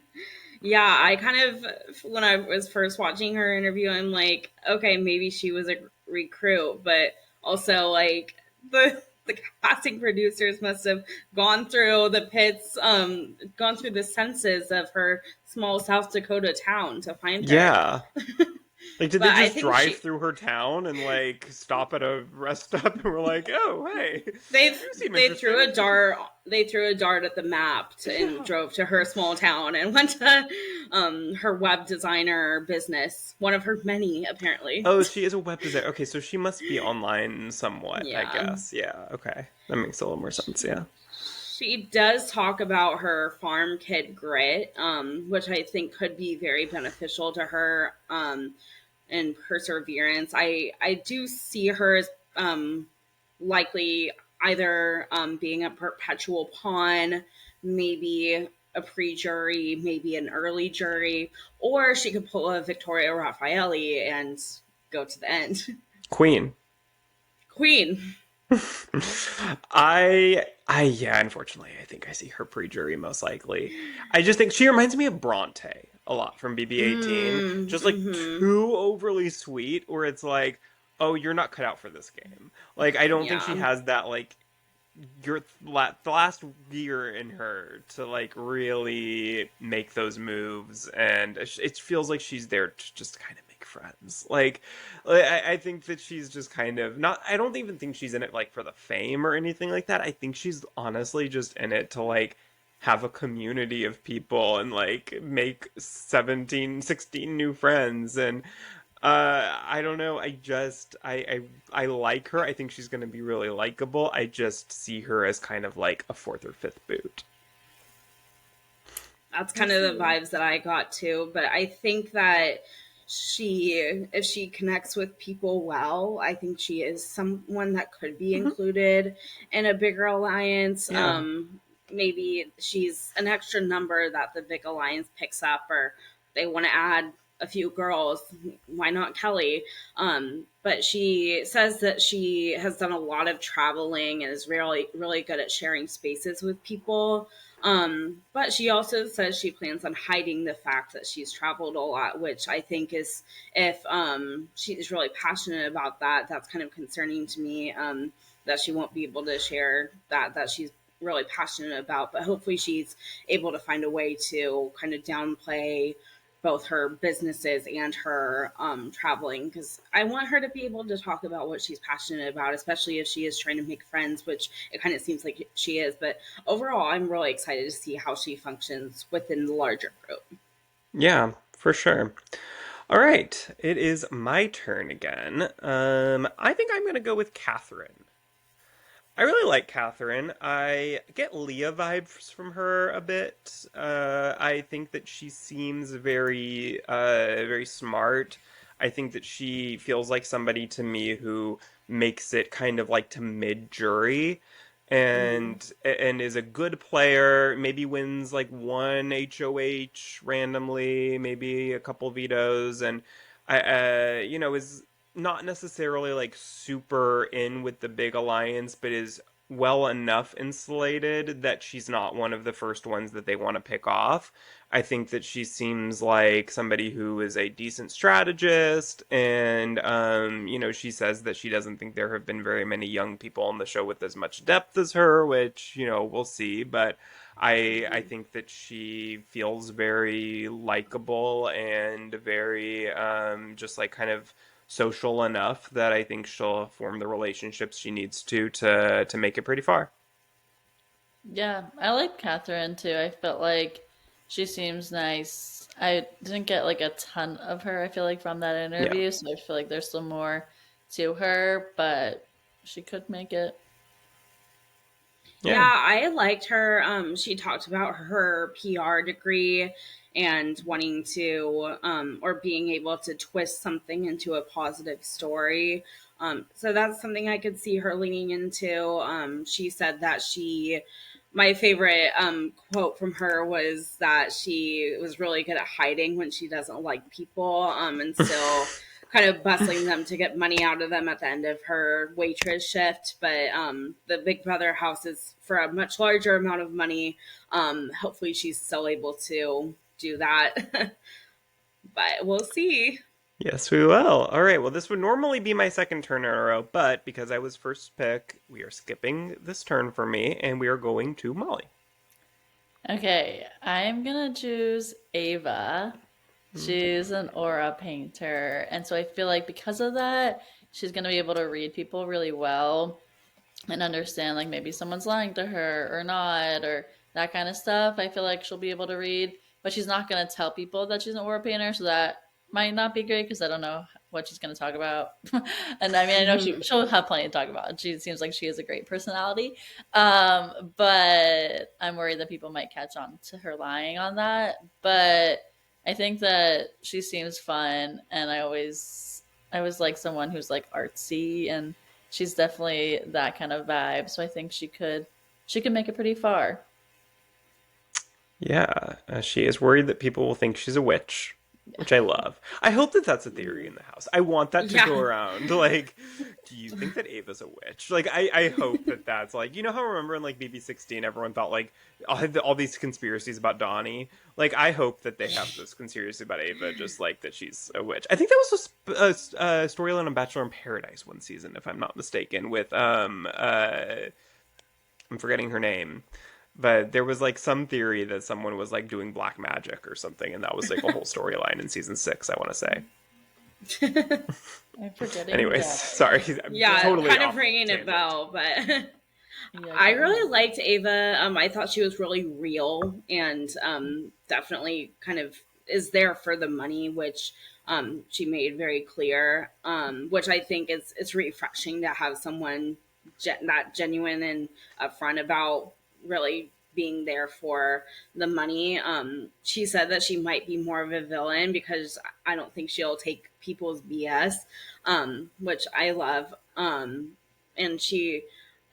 S3: Yeah, I kind of, when I was first watching her interview, I'm like, okay, maybe she was a recruit, but also like the casting producers must have gone through the pits, gone through the census of her small South Dakota town to find her.
S1: Yeah. Like, did
S3: But
S1: they
S3: I
S1: just
S3: think
S1: drive
S3: she
S1: through her town and like stop at a rest stop and we're like, oh hey,
S3: they
S1: you seem
S3: they threw
S1: interesting.
S3: a dart they threw a dart at the map and
S1: Yeah.
S3: drove to her small town and went to her web designer business, one of her many apparently.
S1: Oh, she is a web designer. Okay, so she must be online somewhat, I
S3: Yeah.
S1: guess. Yeah, okay. That makes a little more sense, yeah.
S3: She does talk about her farm kid grit, which I think could be very beneficial to her, and perseverance. I do see her as likely either being a perpetual pawn, maybe a pre-jury, maybe an early jury, or she could pull a Victoria Raffaelli and go to the end.
S1: Queen.
S3: Queen.
S1: Yeah, unfortunately, I think I see her pre-jury most likely. I just think she reminds me of Bronte a lot from BB-18. Just like
S3: Mm-hmm.
S1: too overly sweet, where it's like, oh, you're not cut out for this game. Like, I don't think she
S3: Yeah.
S1: has that like the last year in her to like really make those moves, and it feels like she's there to just kind of make friends. I think that she's just kind of not. I don't even think she's in it like for the fame or anything like that. I think she's honestly just in it to like have a community of people and like make 17, 16 new friends. And I don't know. I like her. I think she's going to be really likable. I just see her as kind of like a fourth or fifth boot.
S3: That's
S1: We'll
S3: kind of the
S1: see.
S3: vibes that I got too. But I think that if she connects with people well, I think she is someone that could be
S1: Hmm.
S3: included in a bigger alliance.
S1: Yeah.
S3: Maybe she's an extra number that the big alliance picks up, or they want to add a few girls. Why not Kelly? But she says that she has done a lot of traveling and is really, really good at sharing spaces with people. But she also says she plans on hiding the fact that she's traveled a lot, which I think is, if she's really passionate about that, that's kind of concerning to me, that she won't be able to share that she's really passionate about. But hopefully she's able to find a way to kind of downplay both her businesses and her traveling, because I want her to be able to talk about what she's passionate about, especially if she is trying to make friends, which it kind of seems like she is. But overall, I'm really excited to see how she functions within the larger group.
S1: Yeah, for sure. All right. It is my turn again. I think I'm going to go with Catherine. I really like Catherine. I get Leah vibes from her a bit. I think that she seems very smart. I think that she feels like somebody to me who makes it kind of like to mid jury,
S3: Mm-hmm.
S1: and is a good player. Maybe wins like one HOH randomly, maybe a couple vetoes, and is not necessarily like super in with the big alliance, but is well enough insulated that she's not one of the first ones that they want to pick off. I think that she seems like somebody who is a decent strategist, and she says that she doesn't think there have been very many young people on the show with as much depth as her, which we'll see. But I
S3: Mhm.
S1: think that she feels very likable and very just like kind of social enough that I think she'll form the relationships she needs to make it pretty far.
S2: Yeah, I like Catherine too. I felt like she seems nice. I didn't get like a ton of her, I feel like, from that
S1: Yeah.
S2: interview, so I feel like there's still more to her, but she could make it.
S3: Yeah,
S1: Yeah.
S3: I liked her. She talked about her PR degree and wanting to, or being able to twist something into a positive story. So that's something I could see her leaning into. She said that my favorite quote from her was that she was really good at hiding when she doesn't like people, and still kind of bustling them to get money out of them at the end of her waitress shift. But the Big Brother house is for a much larger amount of money. Hopefully, she's still able to do that, but we'll see.
S1: Yes, we will. All right. Well, this would normally be my second turn in a row, but because I was first pick, we are skipping this turn for me, and we are going to Molly.
S2: Okay, I'm gonna choose Ava.
S1: Mm.
S2: She's an aura painter, and so I feel like because of that, she's gonna be able to read people really well and understand like maybe someone's lying to her or not or that kind of stuff. I feel like she'll be able to read, but she's not going to tell people that she's an aura painter, so that might not be great because I don't know what she's going to talk about. And I mean, I know she'll have plenty to talk about. She seems like she has a great personality, but I'm worried that people might catch on to her lying on that. But I think that she seems fun, and I was like someone who's like artsy, and she's definitely that kind of vibe. So I think she could make it pretty far.
S1: Yeah, she is worried that people will think she's a witch, which I love. I hope that that's a theory in the house. I want that to go
S3: Yeah.
S1: around. Like, do you think that Ava's a witch? Like, I hope that that's like, how remember in like BB16 everyone thought like all these conspiracies about Donnie? Like, I hope that they have this conspiracy about Ava, just like that she's a witch. I think that was a storyline on Bachelor in Paradise one season, if I'm not mistaken, with I'm forgetting her name, but there was like some theory that someone was like doing black magic or something, and that was like a whole storyline in season 6, I want to say.
S2: I'm forgetting
S1: Anyways,
S2: that.
S1: sorry, I'm
S3: Yeah,
S1: totally
S3: kind of
S1: off
S3: ringing a
S1: tangent.
S3: bell, but
S2: Yeah, I
S3: I
S2: can't
S3: really
S2: remember.
S3: liked Ava. I thought she was really real and definitely kind of is there for the money, which she made very clear. Which I think is it's refreshing to have someone that genuine and upfront about really being there for the money. She said that she might be more of a villain because I don't think she'll take people's BS, which I love. And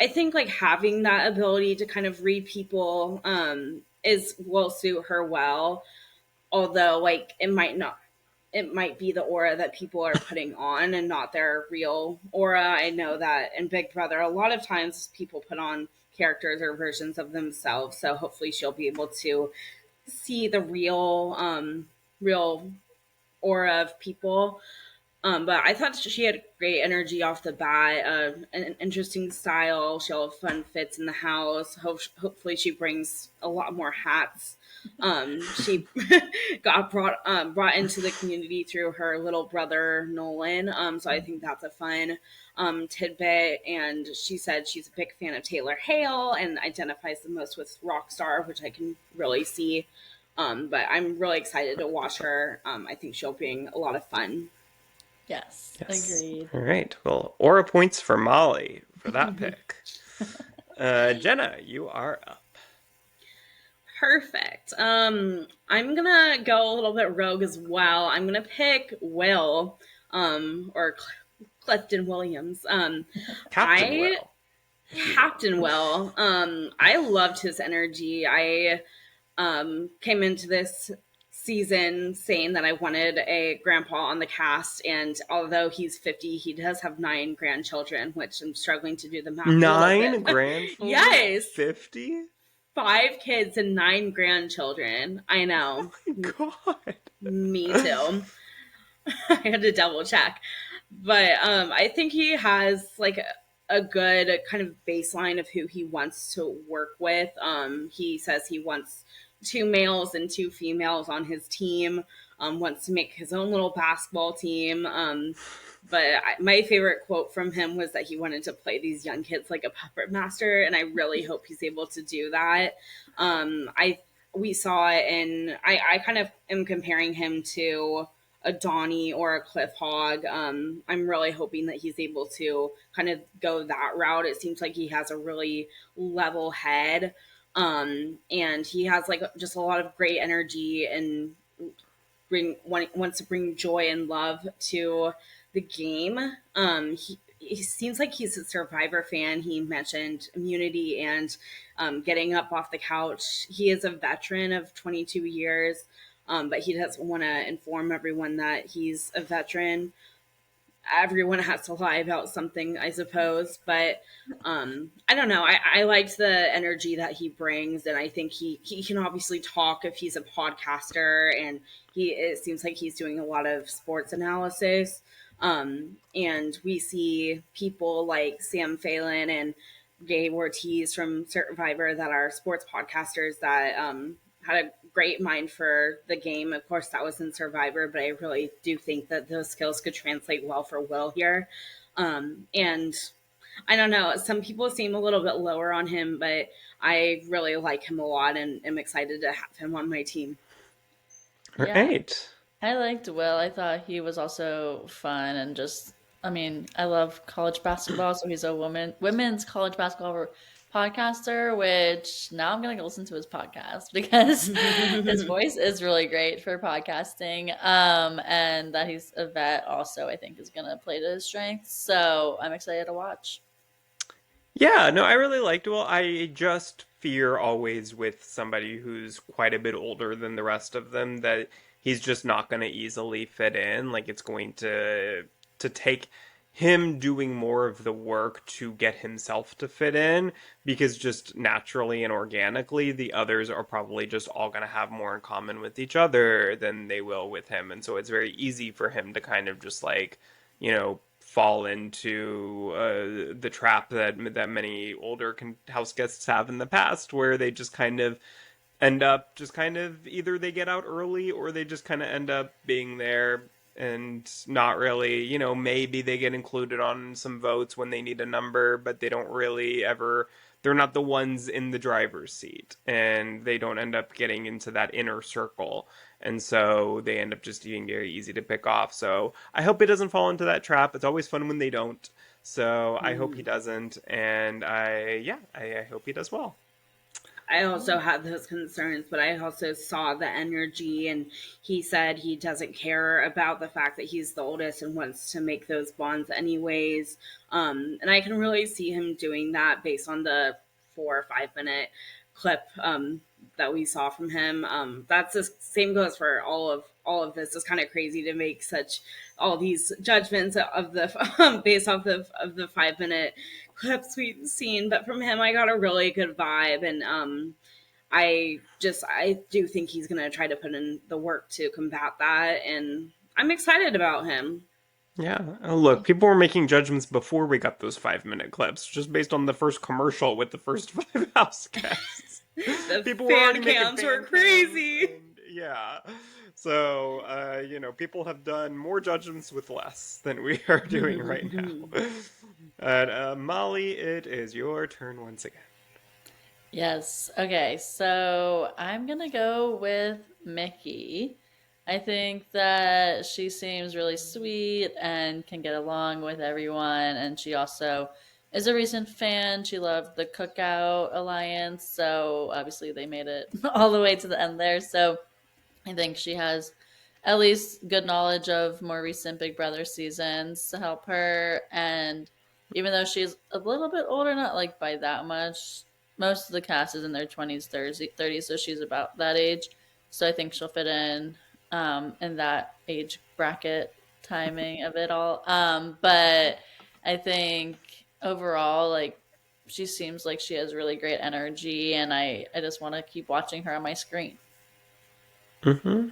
S3: I think like having that ability to kind of read people is will suit her well. Although like it might be the aura that people are putting on and not their real aura. I know that in Big Brother a lot of times people put on characters or versions of themselves. So hopefully she'll be able to see the real aura of people. But I thought she had great energy off the bat, an interesting style. She'll have fun fits in the house. Hopefully, she brings a lot more hats. She got brought into the community through her little brother Nolan. So I think that's a fun tidbit. And she said she's a big fan of Taylor Hale and identifies the most with Rockstar, which I can really see. But I'm really excited to watch her. I think she'll bring a lot of fun.
S2: Yes,
S1: Yes.
S2: agreed.
S1: All right. Well, aura points for Molly for that pick. Jenna, you are up.
S3: Perfect. I'm gonna go a little bit rogue as well. I'm gonna pick Will, or Clifton Williams.
S1: Captain
S3: I
S1: Will, if you will.
S3: Captain Will. I loved his energy. I came into this season saying that I wanted a grandpa on the cast. And although he's 50, he does have 9 grandchildren, which I'm struggling to do the math a little bit.
S1: Nine grandchildren at
S3: Yes,
S1: 50?
S3: 5 kids and 9 grandchildren. I know.
S1: God.
S3: Me too. I had to double check. But I think he has like a good kind of baseline of who he wants to work with. He says he wants 2 males and 2 females on his team, wants to make his own little basketball team. My favorite quote from him was that he wanted to play these young kids like a puppet master, and I really hope he's able to do that. I We saw it, and I kind of am comparing him to a Donnie or a Cliff Hog. I'm really hoping that he's able to kind of go that route. It seems like he has a really level head, and he has like just a lot of great energy and wants to bring joy and love to the game. He seems like he's a Survivor fan. He mentioned immunity and getting up off the couch. He is a veteran of 22 years, but he doesn't want to inform everyone that he's a veteran. Everyone has to lie about something, I suppose. But I don't know. I liked the energy that he brings, and I think he can obviously talk if he's a podcaster, and it seems like he's doing a lot of sports analysis. And we see people like Sam Phelan and Gabe Ortiz from Survivor that are sports podcasters that had a great mind for the game. Of course, that was in Survivor, but I really do think that those skills could translate well for Will here. And I don't know, some people seem a little bit lower on him, but I really like him a lot and am excited to have him on my team.
S2: Yeah,
S1: Right.
S2: I liked Will. I thought he was also fun and just, I mean, I love college basketball, so he's a women's college basketball podcaster, which now I'm gonna go listen to his podcast because his voice is really great for podcasting. And that he's a vet also, I think, is gonna play to his strengths. So I'm excited to watch.
S1: Yeah, no, I really liked Will. I just fear always with somebody who's quite a bit older than the rest of them that he's just not going to easily fit in. Like it's going to take him doing more of the work to get himself to fit in because just naturally and organically the others are probably just all going to have more in common with each other than they will with him. And so it's very easy for him to kind of just like, fall into the trap that many older house guests have in the past, where they just kind of end up just kind of either they get out early or they just kind of end up being there and not really, maybe they get included on some votes when they need a number, but they don't really ever. They're not the ones in the driver's seat, and they don't end up getting into that inner circle. And so they end up just being very easy to pick off. So I hope he doesn't fall into that trap. It's always fun when they don't. So I hope he doesn't. And I hope he does well.
S3: I also had those concerns, but I also saw the energy, and he said he doesn't care about the fact that he's the oldest and wants to make those bonds anyways. And I can really see him doing that based on the 4 or 5 minute clip that we saw from him. That's the same goes for all of this. It's kind of crazy to make such all these judgments of the based off of the 5 minute clips we've seen, but from him I got a really good vibe, and I do think he's gonna try to put in the work to combat that, and I'm excited about him.
S1: Yeah. Oh, look, people were making judgments before we got those 5 minute clips, just based on the first commercial with the first five house guests.
S3: The
S1: People were already
S3: fan
S1: making
S3: cams
S1: fan
S3: were
S1: cams
S3: crazy.
S1: yeah. So, people have done more judgments with less than we are doing right now. And Molly, it is your turn once again.
S2: Yes. Okay. So I'm going to go with Mickey. I think that she seems really sweet and can get along with everyone. And she also is a recent fan. She loved the Cookout Alliance. So obviously they made it all the way to the end there. So I think she has at least good knowledge of more recent Big Brother seasons to help her. And even though she's a little bit older, not like by that much, most of the cast is in their 20s, 30s, so she's about that age. So I think she'll fit in that age bracket timing of it all. But I think overall, like, she seems like she has really great energy, and I just want to keep watching her on my screen.
S1: Hmm.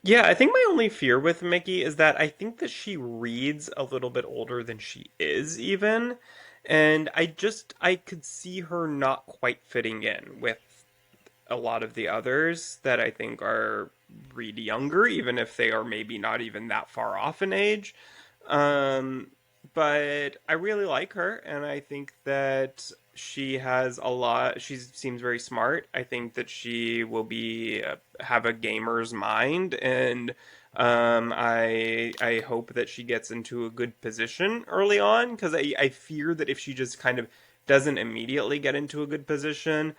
S1: Yeah, I think my only fear with Mickey is that I think that she reads a little bit older than she is, even. And I could see her not quite fitting in with a lot of the others that I think are read younger, even if they are maybe not even that far off in age. Um, but I really like her, and I think that she has a lot. She seems very smart. I think that she will be have a gamer's mind, and I hope that she gets into a good position early on because I fear that if she just kind of doesn't immediately get into a good position,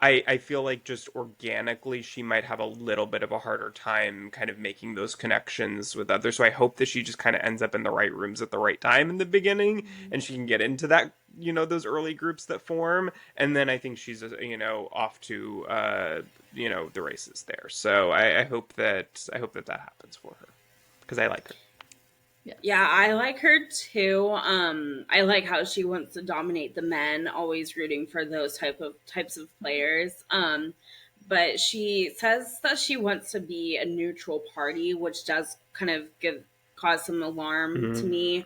S1: I feel like just organically she might have a little bit of a harder time kind of making those connections with others. So I hope that she just kind of ends up in the right rooms at the right time in the beginning and she can get into that, those early groups that form. And then I think she's, off to, the races there. So I hope that that happens for her because I like her.
S3: Yeah,
S2: Yes.
S3: I like her too. I like how she wants to dominate the men, always rooting for those types of players. But she says that she wants to be a neutral party, which does kind of give cause some alarm to
S1: Mm.
S3: me.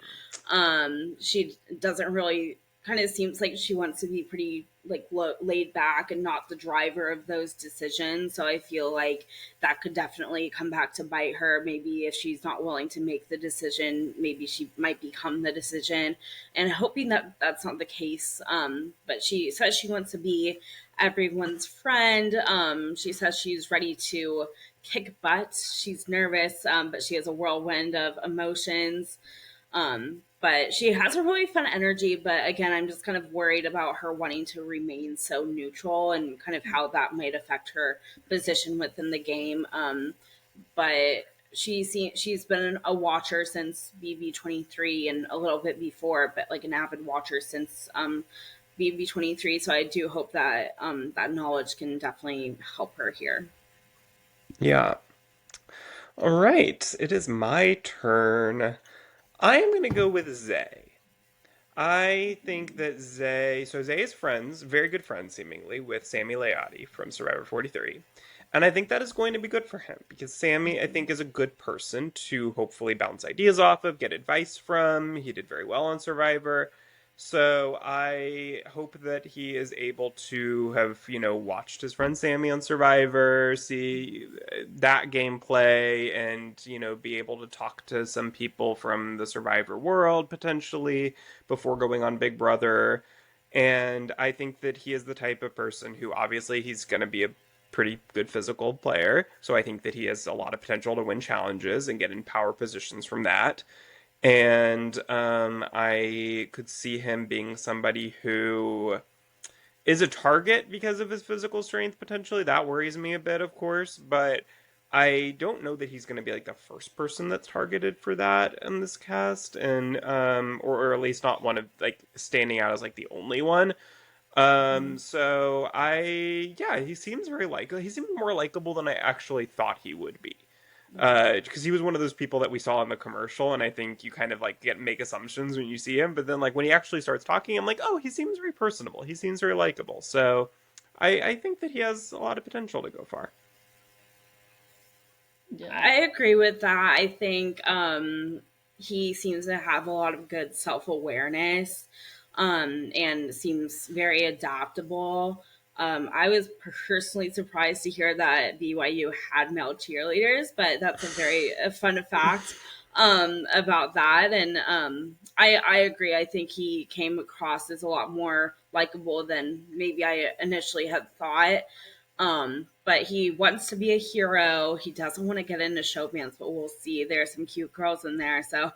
S3: She doesn't really kind of seems like she wants to be pretty like laid back and not the driver of those decisions. So I feel like that could definitely come back to bite her. Maybe if she's not willing to make the decision, maybe she might become the decision. And hoping that that's not the case. But she says she wants to be everyone's friend. She says she's ready to kick butt. She's nervous, but she has a whirlwind of emotions. But she has a really fun energy. But again, I'm just kind of worried about her wanting to remain so neutral and kind of how that might affect her position within the game. But she's been a watcher since BB23 and a little bit before, but like an avid watcher since BB23. So I do hope that that knowledge can definitely help her here.
S1: Yeah. All right. It is my turn. I am going to go with Zay. I think that Zay is friends, very good friends seemingly, with Sammy Leotti from Survivor 43. And I think that is going to be good for him because Sammy, I think, is a good person to hopefully bounce ideas off of, get advice from. He did very well on Survivor. So I hope that he is able to have, watched his friend Sammy on Survivor, see that gameplay, and, be able to talk to some people from the Survivor world potentially before going on Big Brother. And I think that he is the type of person who obviously he's going to be a pretty good physical player. So I think that he has a lot of potential to win challenges and get in power positions from that. And I could see him being somebody who is a target because of his physical strength potentially. That worries me a bit, of course, but I don't know that he's going to be like the first person that's targeted for that in this cast, and or at least not one of like standing out as like the only one. So yeah, he seems very likable. He seems more likable than I actually thought he would be. Because he was one of those people that we saw in the commercial, and I think you kind of like make assumptions when you see him, but then like when he actually starts talking, I'm like, oh, he seems very personable. He seems very likable. So I think that he has a lot of potential to go far.
S2: Yeah.
S3: I agree with that. I think he seems to have a lot of good self awareness and seems very adaptable. I was personally surprised to hear that BYU had male cheerleaders, but that's a fun fact about that. And I agree. I think he came across as a lot more likable than maybe I initially had thought. But he wants to be a hero. He doesn't want to get into show bands, but we'll see. There are some cute girls in there, so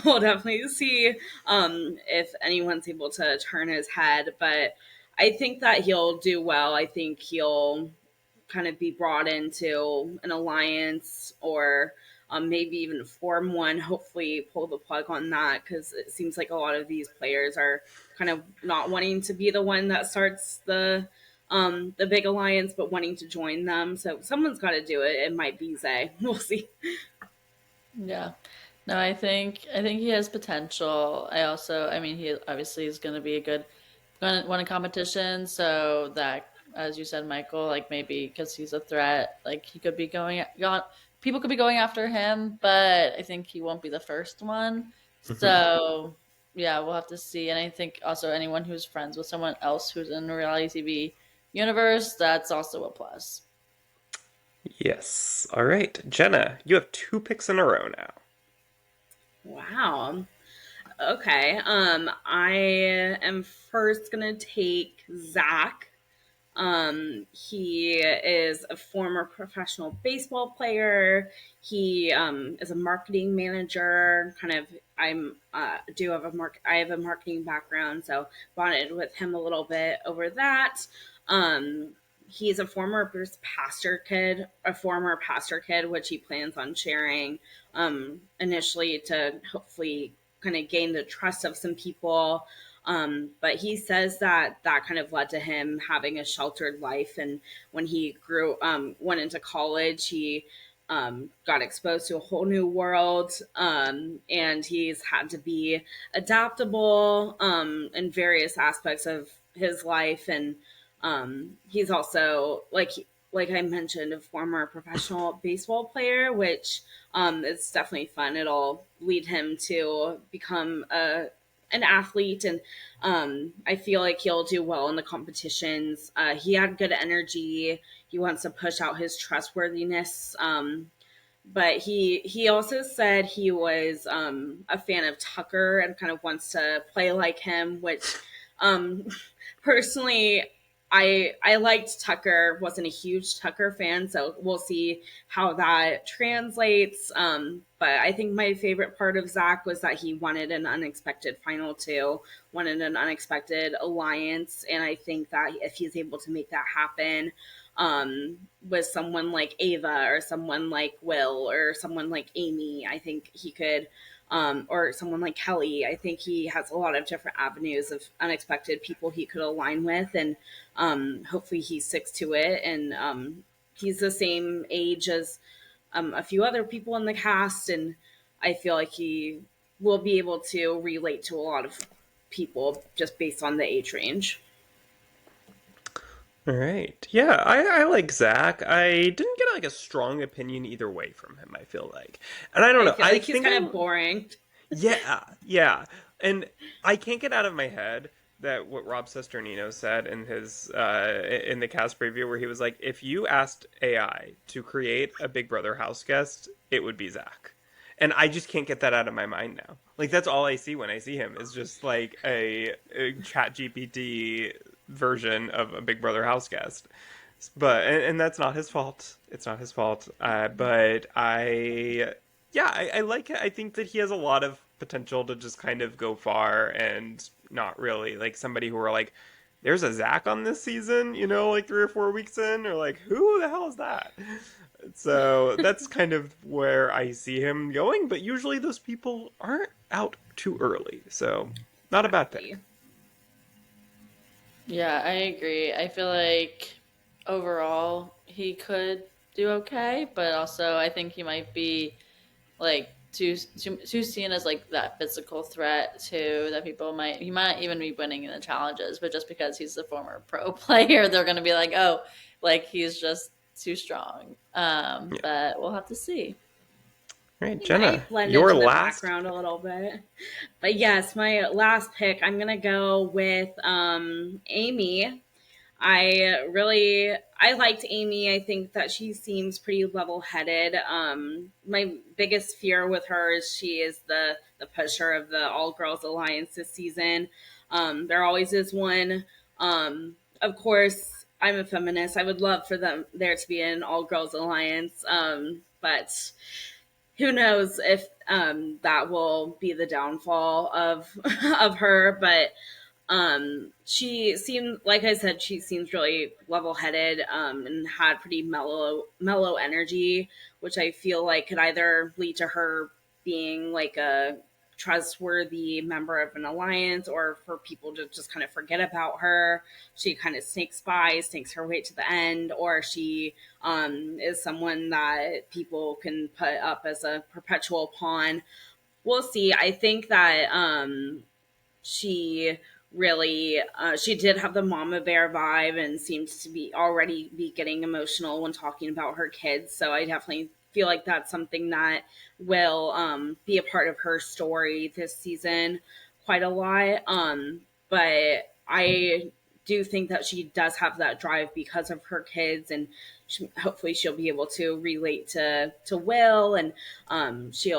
S3: we'll definitely see if anyone's able to turn his head. But I think that he'll do well. I think he'll kind of be brought into an alliance or maybe even form one. Hopefully, pull the plug on that because it seems like a lot of these players are kind of not wanting to be the one that starts the big alliance, but wanting to join them. So someone's got to do it. It might be Zay. We'll see.
S2: Yeah. No, I think he has potential. I mean, he obviously is going to be a good going to win a competition. So that, as you said, Michael, like maybe because he's a threat, like he could be going. People could be going after him, but I think he won't be the first one.
S1: Mhm.
S2: So yeah, we'll have to see. And I think also anyone who's friends with someone else who's in the reality TV universe, that's also a plus.
S1: Yes. All right, Jenna, you have two picks in a row now.
S3: Wow. Okay. I am first gonna take Zach. He is a former professional baseball player. He is a marketing manager. Kind of, do have a I have a marketing background, so bonded with him a little bit over that. Um, he's a former pastor kid, which he plans on sharing initially to hopefully kind of gain the trust of some people. But he says that that kind of led to him having a sheltered life. And when he went into college, he got exposed to a whole new world. And he's had to be adaptable in various aspects of his life. And he's also like I mentioned, a former professional baseball player, which is definitely fun. It'll lead him to become an athlete, and I feel like he'll do well in the competitions. He had good energy. He wants to push out his trustworthiness. But he also said he was a fan of Tucker and kind of wants to play like him, which um, personally I liked Tucker, wasn't a huge Tucker fan, so we'll see how that translates. But I think my favorite part of Zach was that he wanted an unexpected final two, wanted an unexpected alliance, and I think that if he's able to make that happen, with someone like Ava or someone like Will or someone like Amy, I think he could, or someone like Kelly. I think he has a lot of different avenues of unexpected people he could align with, and hopefully he sticks to it. And he's the same age as a few other people in the cast, and I feel like he will be able to relate to a lot of people just based on the age range.
S1: All right. Yeah, I like Zach. I didn't get like a strong opinion either way from him, I feel like. And I don't
S3: I
S1: know.
S3: feel
S1: I
S3: like he's
S1: think
S3: kind
S1: I
S3: of boring.
S1: Yeah, yeah. And I can't get out of my head that what Rob Sesternino said in the cast preview where he was like, if you asked AI to create a Big Brother house guest, it would be Zach. And I just can't get that out of my mind now. Like that's all I see when I see him is just like a Chat GPT version of a Big Brother house guest. But and that's not his fault. It's not his fault. But yeah, I like it. I think that he has a lot of potential to just kind of go far and not really like somebody who are like, there's a Zach on this season, like 3 or 4 weeks in, or like, who the hell is that? So that's kind of where I see him going. But usually those people aren't out too early, so not a bad pick.
S3: Exactly.
S2: Yeah, I agree. I feel like overall he could do okay, but also I think he might be like too seen as like that physical threat too that people might he might even be winning in the challenges, but just because he's the former pro player, they're gonna be like, oh, like he's just too strong.
S1: Yeah.
S2: But we'll have to see.
S1: All right,
S3: He might
S1: Jenna,
S3: blend
S1: your
S3: into the
S1: last
S3: background a
S1: pick.
S3: little bit. But yes, my last pick, I'm gonna go with Amy. I liked Amy. I think that she seems pretty level headed. My biggest fear with her is she is the pusher of the All Girls Alliance this season. There always is one. Of course, I'm a feminist. I would love for them there to be an All Girls Alliance. But who knows if that will be the downfall of of her. But she seemed, like I said, she seems really level headed and had pretty mellow energy, which I feel like could either lead to her being like a trustworthy member of an alliance, or for people to just kind of forget about her. She kind of sneaks by, sneaks her way to the end, or she is someone that people can put up as a perpetual pawn. We'll see. I think that she really she did have the mama bear vibe and seems to be already be getting emotional when talking about her kids, so I definitely feel like that's something that will be a part of her story this season quite a lot. But I do think that she does have that drive because of her kids, and hopefully she'll be able to relate to Will, and she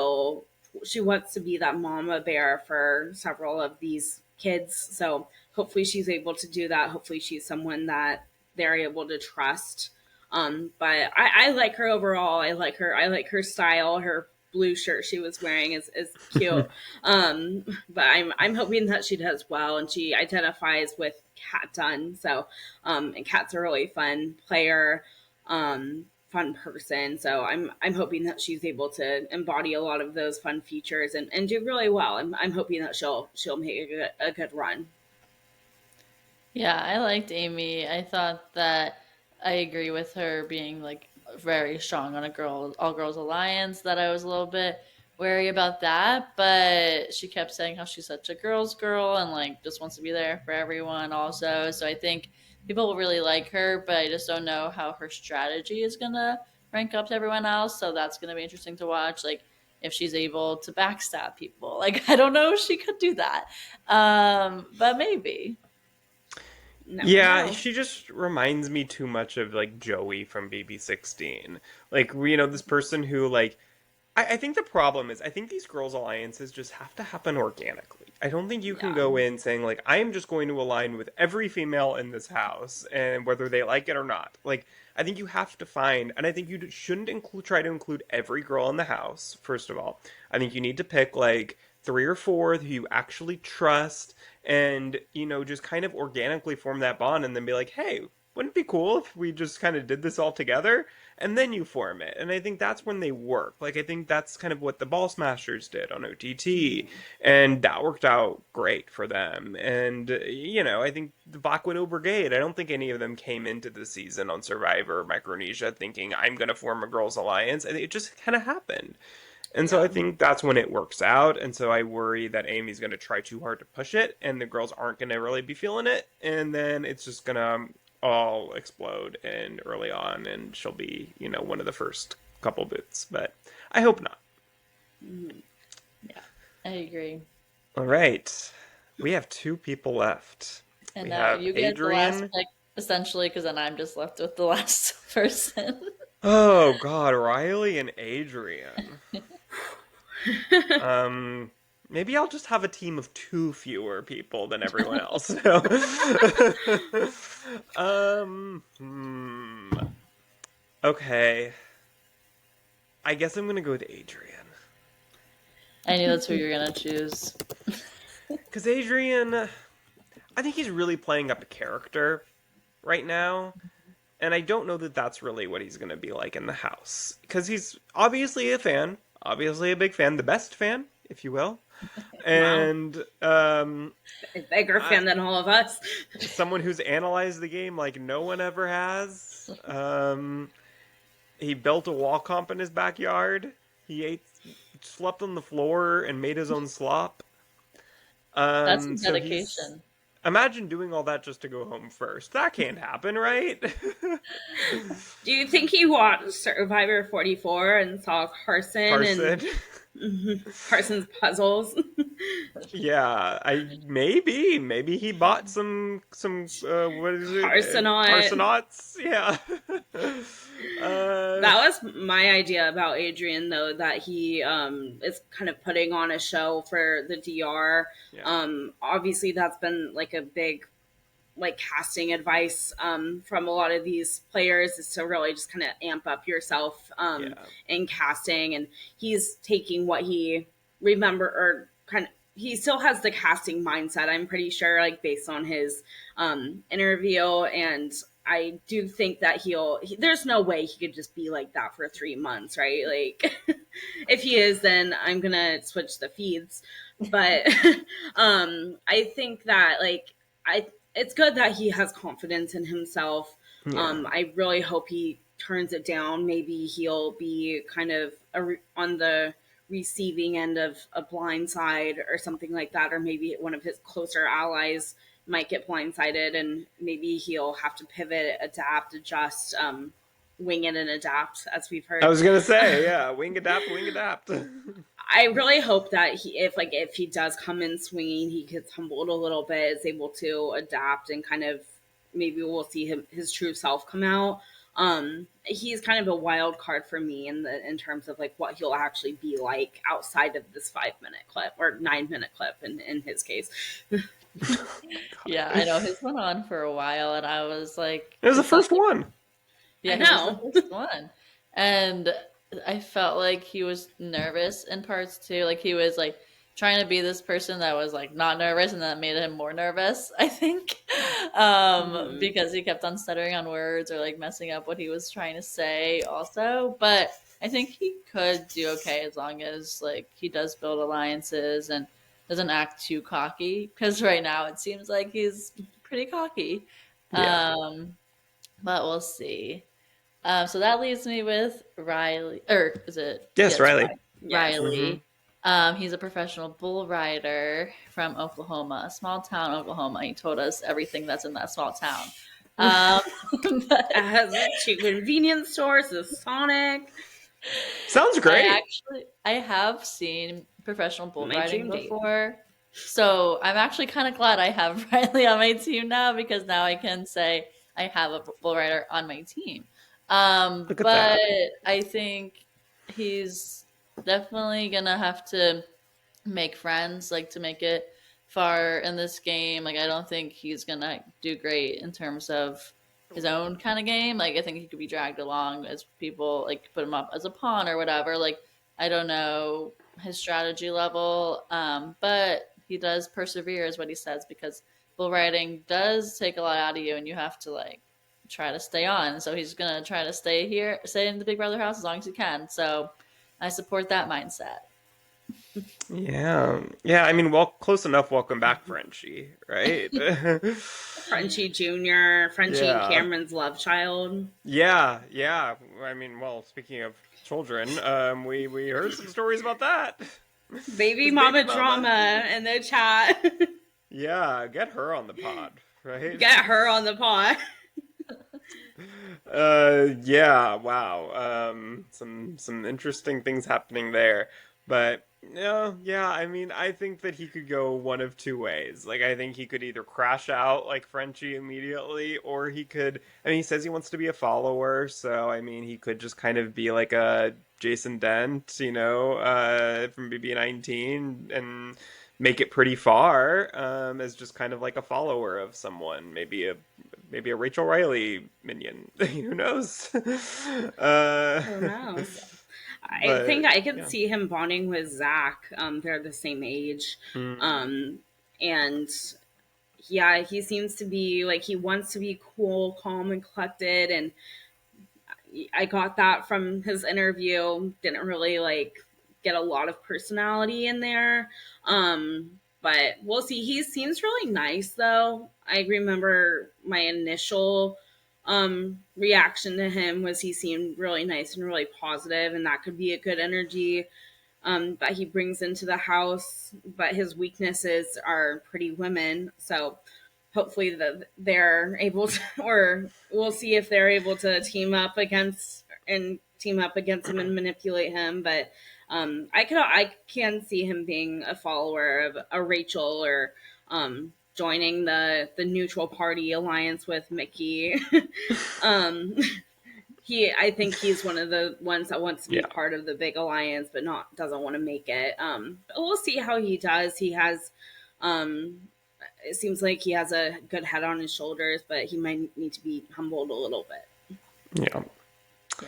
S3: wants to be that mama bear for several of these kids. So hopefully she's able to do that. Hopefully she's someone that they're able to trust. But I like her overall. I like her. I like her style. Her blue shirt she was wearing is cute. But I'm hoping that she does well, and she identifies with Cat Dunn. So and Cat's a really fun player. Fun person. So I'm hoping that she's able to embody a lot of those fun features and do really well. I'm hoping that she'll make a good run.
S2: Yeah, I liked Amy. I thought that I agree with her being like very strong on a all girls alliance. That I was a little bit wary about that, but she kept saying how she's such a girl's girl and like just wants to be there for everyone also. So I think people will really like her, but I just don't know how her strategy is gonna rank up to everyone else. So that's gonna be interesting to watch. Like if she's able to backstab people. Like I don't know if she could do that. But maybe.
S3: Never
S1: Yeah,
S3: know.
S1: she just reminds me too much of like Joey from BB16. Like, this person who like I think the problem is I think these girls' alliances just have to happen organically. I don't think you can
S3: Yeah.
S1: go in saying like I am just going to align with every female in this house and whether they like it or not. Like I think you have to find, and I think you shouldn't try to include every girl in the house. First of all, I think you need to pick like three or four who you actually trust, and just kind of organically form that bond, and then be like, hey, wouldn't it be cool if we just kind of did this all together? And then you form it. And I think that's when they work. Like, I think that's kind of what the Ball Smashers did on OTT. And that worked out great for them. And, I think the Black Widow Brigade, I don't think any of them came into the season on Survivor Micronesia thinking, I'm going to form a girls' alliance. I think it just kind of happened. And so I
S3: Yeah.
S1: think that's when it works out. And so I worry that Amy's going to try too hard to push it, and the girls aren't going to really be feeling it. And then it's just going to all explode and early on, and she'll be, one of the first couple boots. But I hope not.
S3: Mhm.
S2: Yeah, I agree.
S1: All right. We have two people left.
S2: And
S1: We
S2: now
S1: have
S2: you get the last
S1: Adrian.
S2: pick, essentially, because then I'm just left with the last person.
S1: Oh, God. Riley and Adrian. Um, Maybe I'll just have a team of two fewer people than everyone else. So, okay. I guess I'm gonna go with Adrian.
S2: I knew that's who you were gonna choose.
S1: Because Adrian, I think he's really playing up a character right now. And I don't know that that's really what he's gonna be like in the house. Because he's obviously a fan, obviously a big fan, the best fan, if you will.
S3: Wow.
S1: And
S3: A bigger
S1: I,
S3: fan than all of us.
S1: someone who's analyzed the game like no one ever has. He built a wall comp in his backyard. He slept on the floor, and made his own slop.
S2: That's some
S1: So he's
S2: dedication.
S1: imagine doing all that just to go home first. That can't happen, right?
S3: Do you think he watched Survivor 44 and saw Carson and
S1: Carson.
S3: Carson's puzzles?
S1: Yeah, I maybe he bought some what is it?
S3: Carsonaut.
S1: Carsonauts. Yeah. uh
S3: That was my idea about Adrian, though, that he is kind of putting on a show for the DR.
S1: yeah.
S3: Obviously, that's been like a big like casting advice from a lot of these players is to really just kind of amp up yourself
S1: Yeah.
S3: in casting, and he's taking what he remember or kind of he still has the casting mindset, I'm pretty sure, like based on his interview, and I do think that there's no way he could just be like that for 3 months, right? Like, if he is, then I'm gonna switch the feeds. But I think that it's good that he has confidence in himself.
S1: Yeah.
S3: I really hope he turns it down. Maybe he'll be kind of on the receiving end of a blindside or something like that, or maybe one of his closer allies might get blindsided, and maybe he'll have to pivot, adapt, adjust, wing it and adapt, as we've
S1: I
S3: heard.
S1: was gonna say, yeah, wing adapt, wing adapt.
S3: I really hope that if he does come in swinging, he gets humbled a little bit, is able to adapt, and kind of maybe we'll see his true self come out. He's kind of a wild card for me in terms of like what he'll actually be like outside of this 5 minute clip or 9 minute clip in his case.
S2: Yeah, I know his went on for a while, and I was like,
S1: It was the
S2: this sounds
S1: first
S2: like
S1: one.
S2: yeah,
S3: I
S2: he was the
S3: know.
S2: first one. And I felt like he was nervous in parts too. Like he was like trying to be this person that was like not nervous, and that made him more nervous, I think.
S3: Hmm.
S2: Because he kept on stuttering on words or like messing up what he was trying to say also. But I think he could do okay as long as like he does build alliances and doesn't act too cocky. Because right now it seems like he's pretty cocky.
S1: Yeah.
S2: Um, but we'll see. So that leaves me with Riley, or is it?
S1: Yes,
S2: Yes,
S1: Riley.
S3: Yes.
S1: Mm-hmm.
S2: Riley. He's a professional bull rider from Oklahoma, a small town, Oklahoma. He told us everything that's in that small town. Um, but
S3: It has two convenience stores, a Sonic.
S1: Sounds great.
S2: I have seen professional bull
S3: My
S2: riding
S3: dream date.
S2: before. So I'm actually kind of glad I have Riley on my team now, because now I can say I have a bull rider on my team.
S1: Look at
S2: But
S1: that.
S2: I think he's definitely gonna have to make friends, like to make it far in this game. Like I don't think he's gonna do great in terms of his own kind of game. Like I think he could be dragged along as people like put him up as a pawn or whatever. Like I don't know his strategy level, but he does persevere, is what he says, because bull riding does take a lot out of you, and you have to like try to stay on. So he's gonna try to stay in the Big Brother house as long as he can. So I support that mindset.
S1: Yeah. Yeah, I mean, well, close enough. Welcome back, Frenchie, right?
S3: Frenchie Jr., Frenchie and
S1: Yeah.
S3: Cameron's love child.
S1: Yeah, yeah. I mean, well, speaking of children, we heard some stories about that.
S3: Baby
S1: His baby
S3: mama
S1: mama.
S3: drama in the chat.
S1: Yeah, get her on the pod, right?
S3: Get her on the pod.
S1: Yeah, wow. Some interesting things happening there. But no, yeah, I mean, I think that he could go one of two ways. Like, I think he could either crash out like Frenchie immediately, or he could. I mean, he says he wants to be a follower, so I mean, he could just kind of be like a Jason Dent, from BB19 and make it pretty far, as just kind of like a follower of someone, maybe a Rachel Riley minion. Who knows?
S3: Who knows? I think
S1: But
S3: I could
S1: yeah.
S3: see him bonding with Zach. They're the same age.
S1: Mm,
S3: Um, and yeah, he seems to be like he wants to be cool, calm, and collected. And I got that from his interview. Didn't really like get a lot of personality in there. But we'll see. He seems really nice though. I remember my initial reaction to him was he seemed really nice and really positive, and that could be a good energy that he brings into the house. But his weaknesses are pretty women, so hopefully they're able to, or we'll see if they're able to team up against him and manipulate him. But I can see him being a follower of a Rachel, or joining the neutral party alliance with Mickey. um, I think he's one of the ones that wants to be
S1: yeah.
S3: part of the big alliance, but not doesn't want to make it. But we'll see how he does. He has, it seems like he has a good head on his shoulders, but he might need to be humbled a little bit.
S1: Yeah.
S2: Yeah.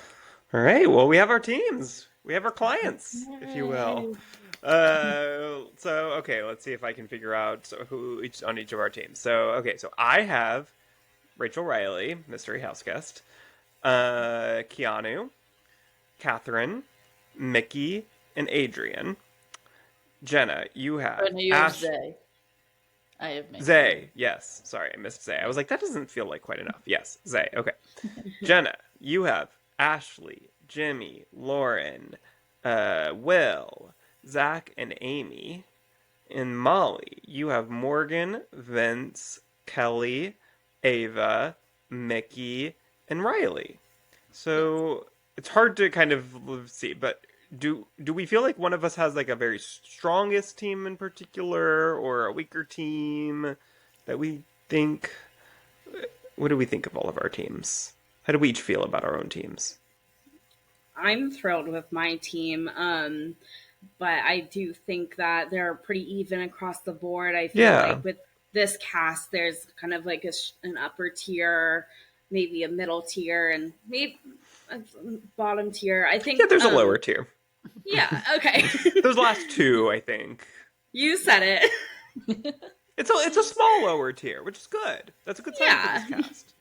S1: All right. Well, we have our teams. We have our clients, if you will.
S2: Yay.
S1: So okay, let's see if I can figure out who each on each of our teams. So okay, so I have Rachel Riley, mystery house guest, Keanu, Catherine, Mickey, and Adrian. Jenna, you
S2: Oh,
S1: have
S2: no, you have
S1: Ash,
S2: Zay. I have Mickey.
S1: Zay. Yes, sorry, I missed Zay. I
S2: Yeah.
S1: was like, that doesn't feel like quite enough. Yes, Zay. Okay. Jenna, you have Ashley, Jimmy, Lauren, Will, Zach, and Amy. In Molly, you have Morgan, Vince, Kelly, Ava, Mickey, and Riley.
S2: Yes.
S1: So it's hard to kind of see, but do we feel like one of us has like a very strongest team in particular or a weaker team that we think? What do we think of all of our teams? How do we each feel about our own teams?
S3: I'm thrilled with my team. But I do think that they're pretty even across the board. I feel
S1: Yeah.
S3: like with this cast, there's kind of like an upper tier, maybe a middle tier, and maybe a bottom tier. I
S1: Yeah,
S3: think,
S1: there's a lower tier.
S3: yeah, okay.
S1: Those last two, I think.
S3: You said it.
S1: It's a small lower tier, which is good. That's a good sign for this
S3: Yeah.
S1: cast.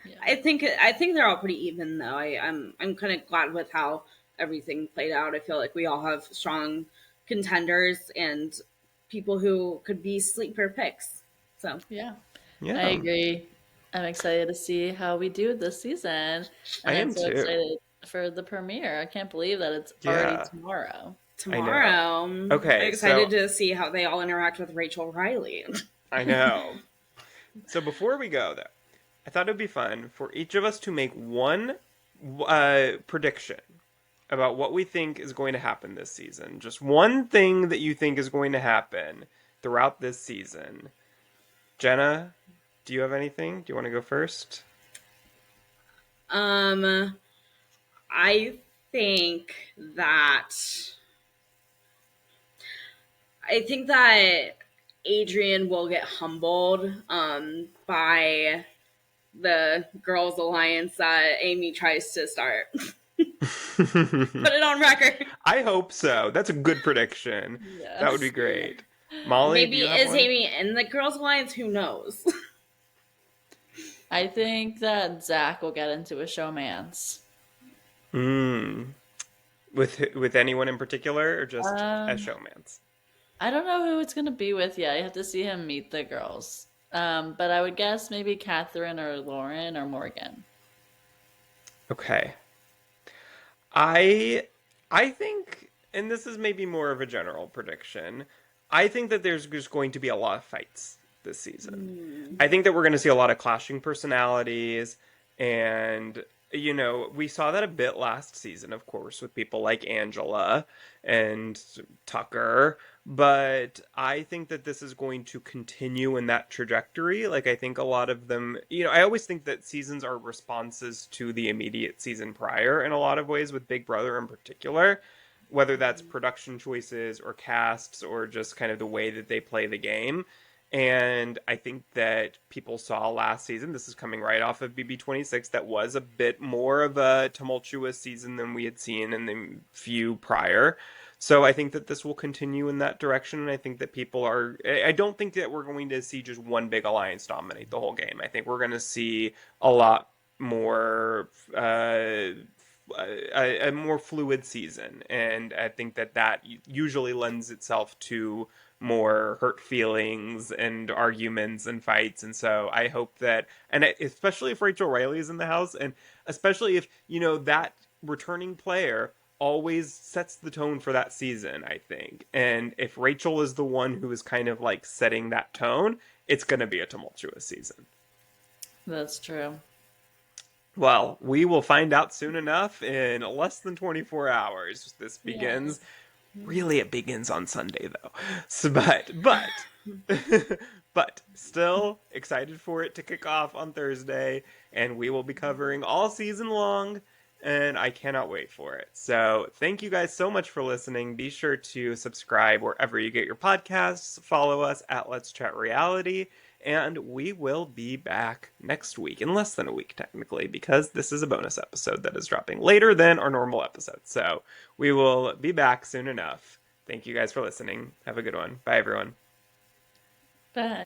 S2: Yeah.
S3: I think they're all pretty even though. I'm kind of glad with how everything played out. I feel like we all have strong contenders and people who could be sleeper picks. So
S2: Yeah. I
S1: Yeah,
S2: agree. I'm excited to see how we do this season.
S1: I
S2: And I'm
S1: am
S2: so
S1: too.
S2: excited for the premiere. I can't believe that it's already
S1: Yeah,
S2: tomorrow.
S1: I know.
S3: tomorrow, I'm
S1: Okay,
S3: excited
S1: so
S3: to see how they all interact with Rachel Riley.
S1: I know. So before we go, though, I thought it'd be fun for each of us to make one prediction about what we think is going to happen this season. Just one thing that you think is going to happen throughout this season. Jenna, do you have anything? Do you want to go first?
S3: um, I think that I think that Adrian will get humbled by the girls' alliance that Amy tries to start. Put it on record.
S1: I hope so. That's a good prediction. That would be
S2: Yes.
S1: great. Molly, do
S3: Maybe
S1: you have
S3: is
S1: one?
S3: Amy in the girls' alliance? Who knows?
S2: I think that Zach will get into a showmance.
S1: Mm. With anyone in particular, or just as
S2: Um,
S1: showmans?
S2: I don't know who it's gonna be with yet. I have to see him meet the girls. But I would guess maybe Catherine or Lauren or Morgan.
S1: Okay. I I think, and this is maybe more of a general prediction. I think that there's just going to be a lot of fights this season.
S3: Hmm.
S1: I think that we're going to see a lot of clashing personalities, and we saw that a bit last season, of course, with people like Angela and Tucker. But I think that this is going to continue in that trajectory. Like, I think a lot of them, I always think that seasons are responses to the immediate season prior in a lot of ways, with Big Brother in particular, whether that's production choices or casts or just kind of the way that they play the game. And I think that people saw last season, this is coming right off of BB26, that was a bit more of a tumultuous season than we had seen in the few prior. So I think that this will continue in that direction, and I think that people are. I don't think that we're going to see just one big alliance dominate the whole game. I think we're going to see a lot more, a more fluid season, and I think that usually lends itself to more hurt feelings and arguments and fights. And so I hope that, and especially if Rachel Riley is in the house, and especially if, that returning player always sets the tone for that season, I think. And if Rachel is the one who is kind of like setting that tone, it's going to be a tumultuous season.
S2: That's true.
S1: Well, we will find out soon enough in less than 24 hours. This begins.
S2: Yes.
S1: Really, it begins on Sunday though. So, but but still excited for it to kick off on Thursday, and we will be covering all season long, and I cannot wait for it. So thank you guys so much for listening. Be sure to subscribe wherever you get your podcasts. Follow us at Let's Chat Reality, and we will be back next week, in less than a week technically, because this is a bonus episode that is dropping later than our normal episode. So we will be back soon enough. Thank you guys for listening. Have a good one. Bye, everyone.
S2: Bye.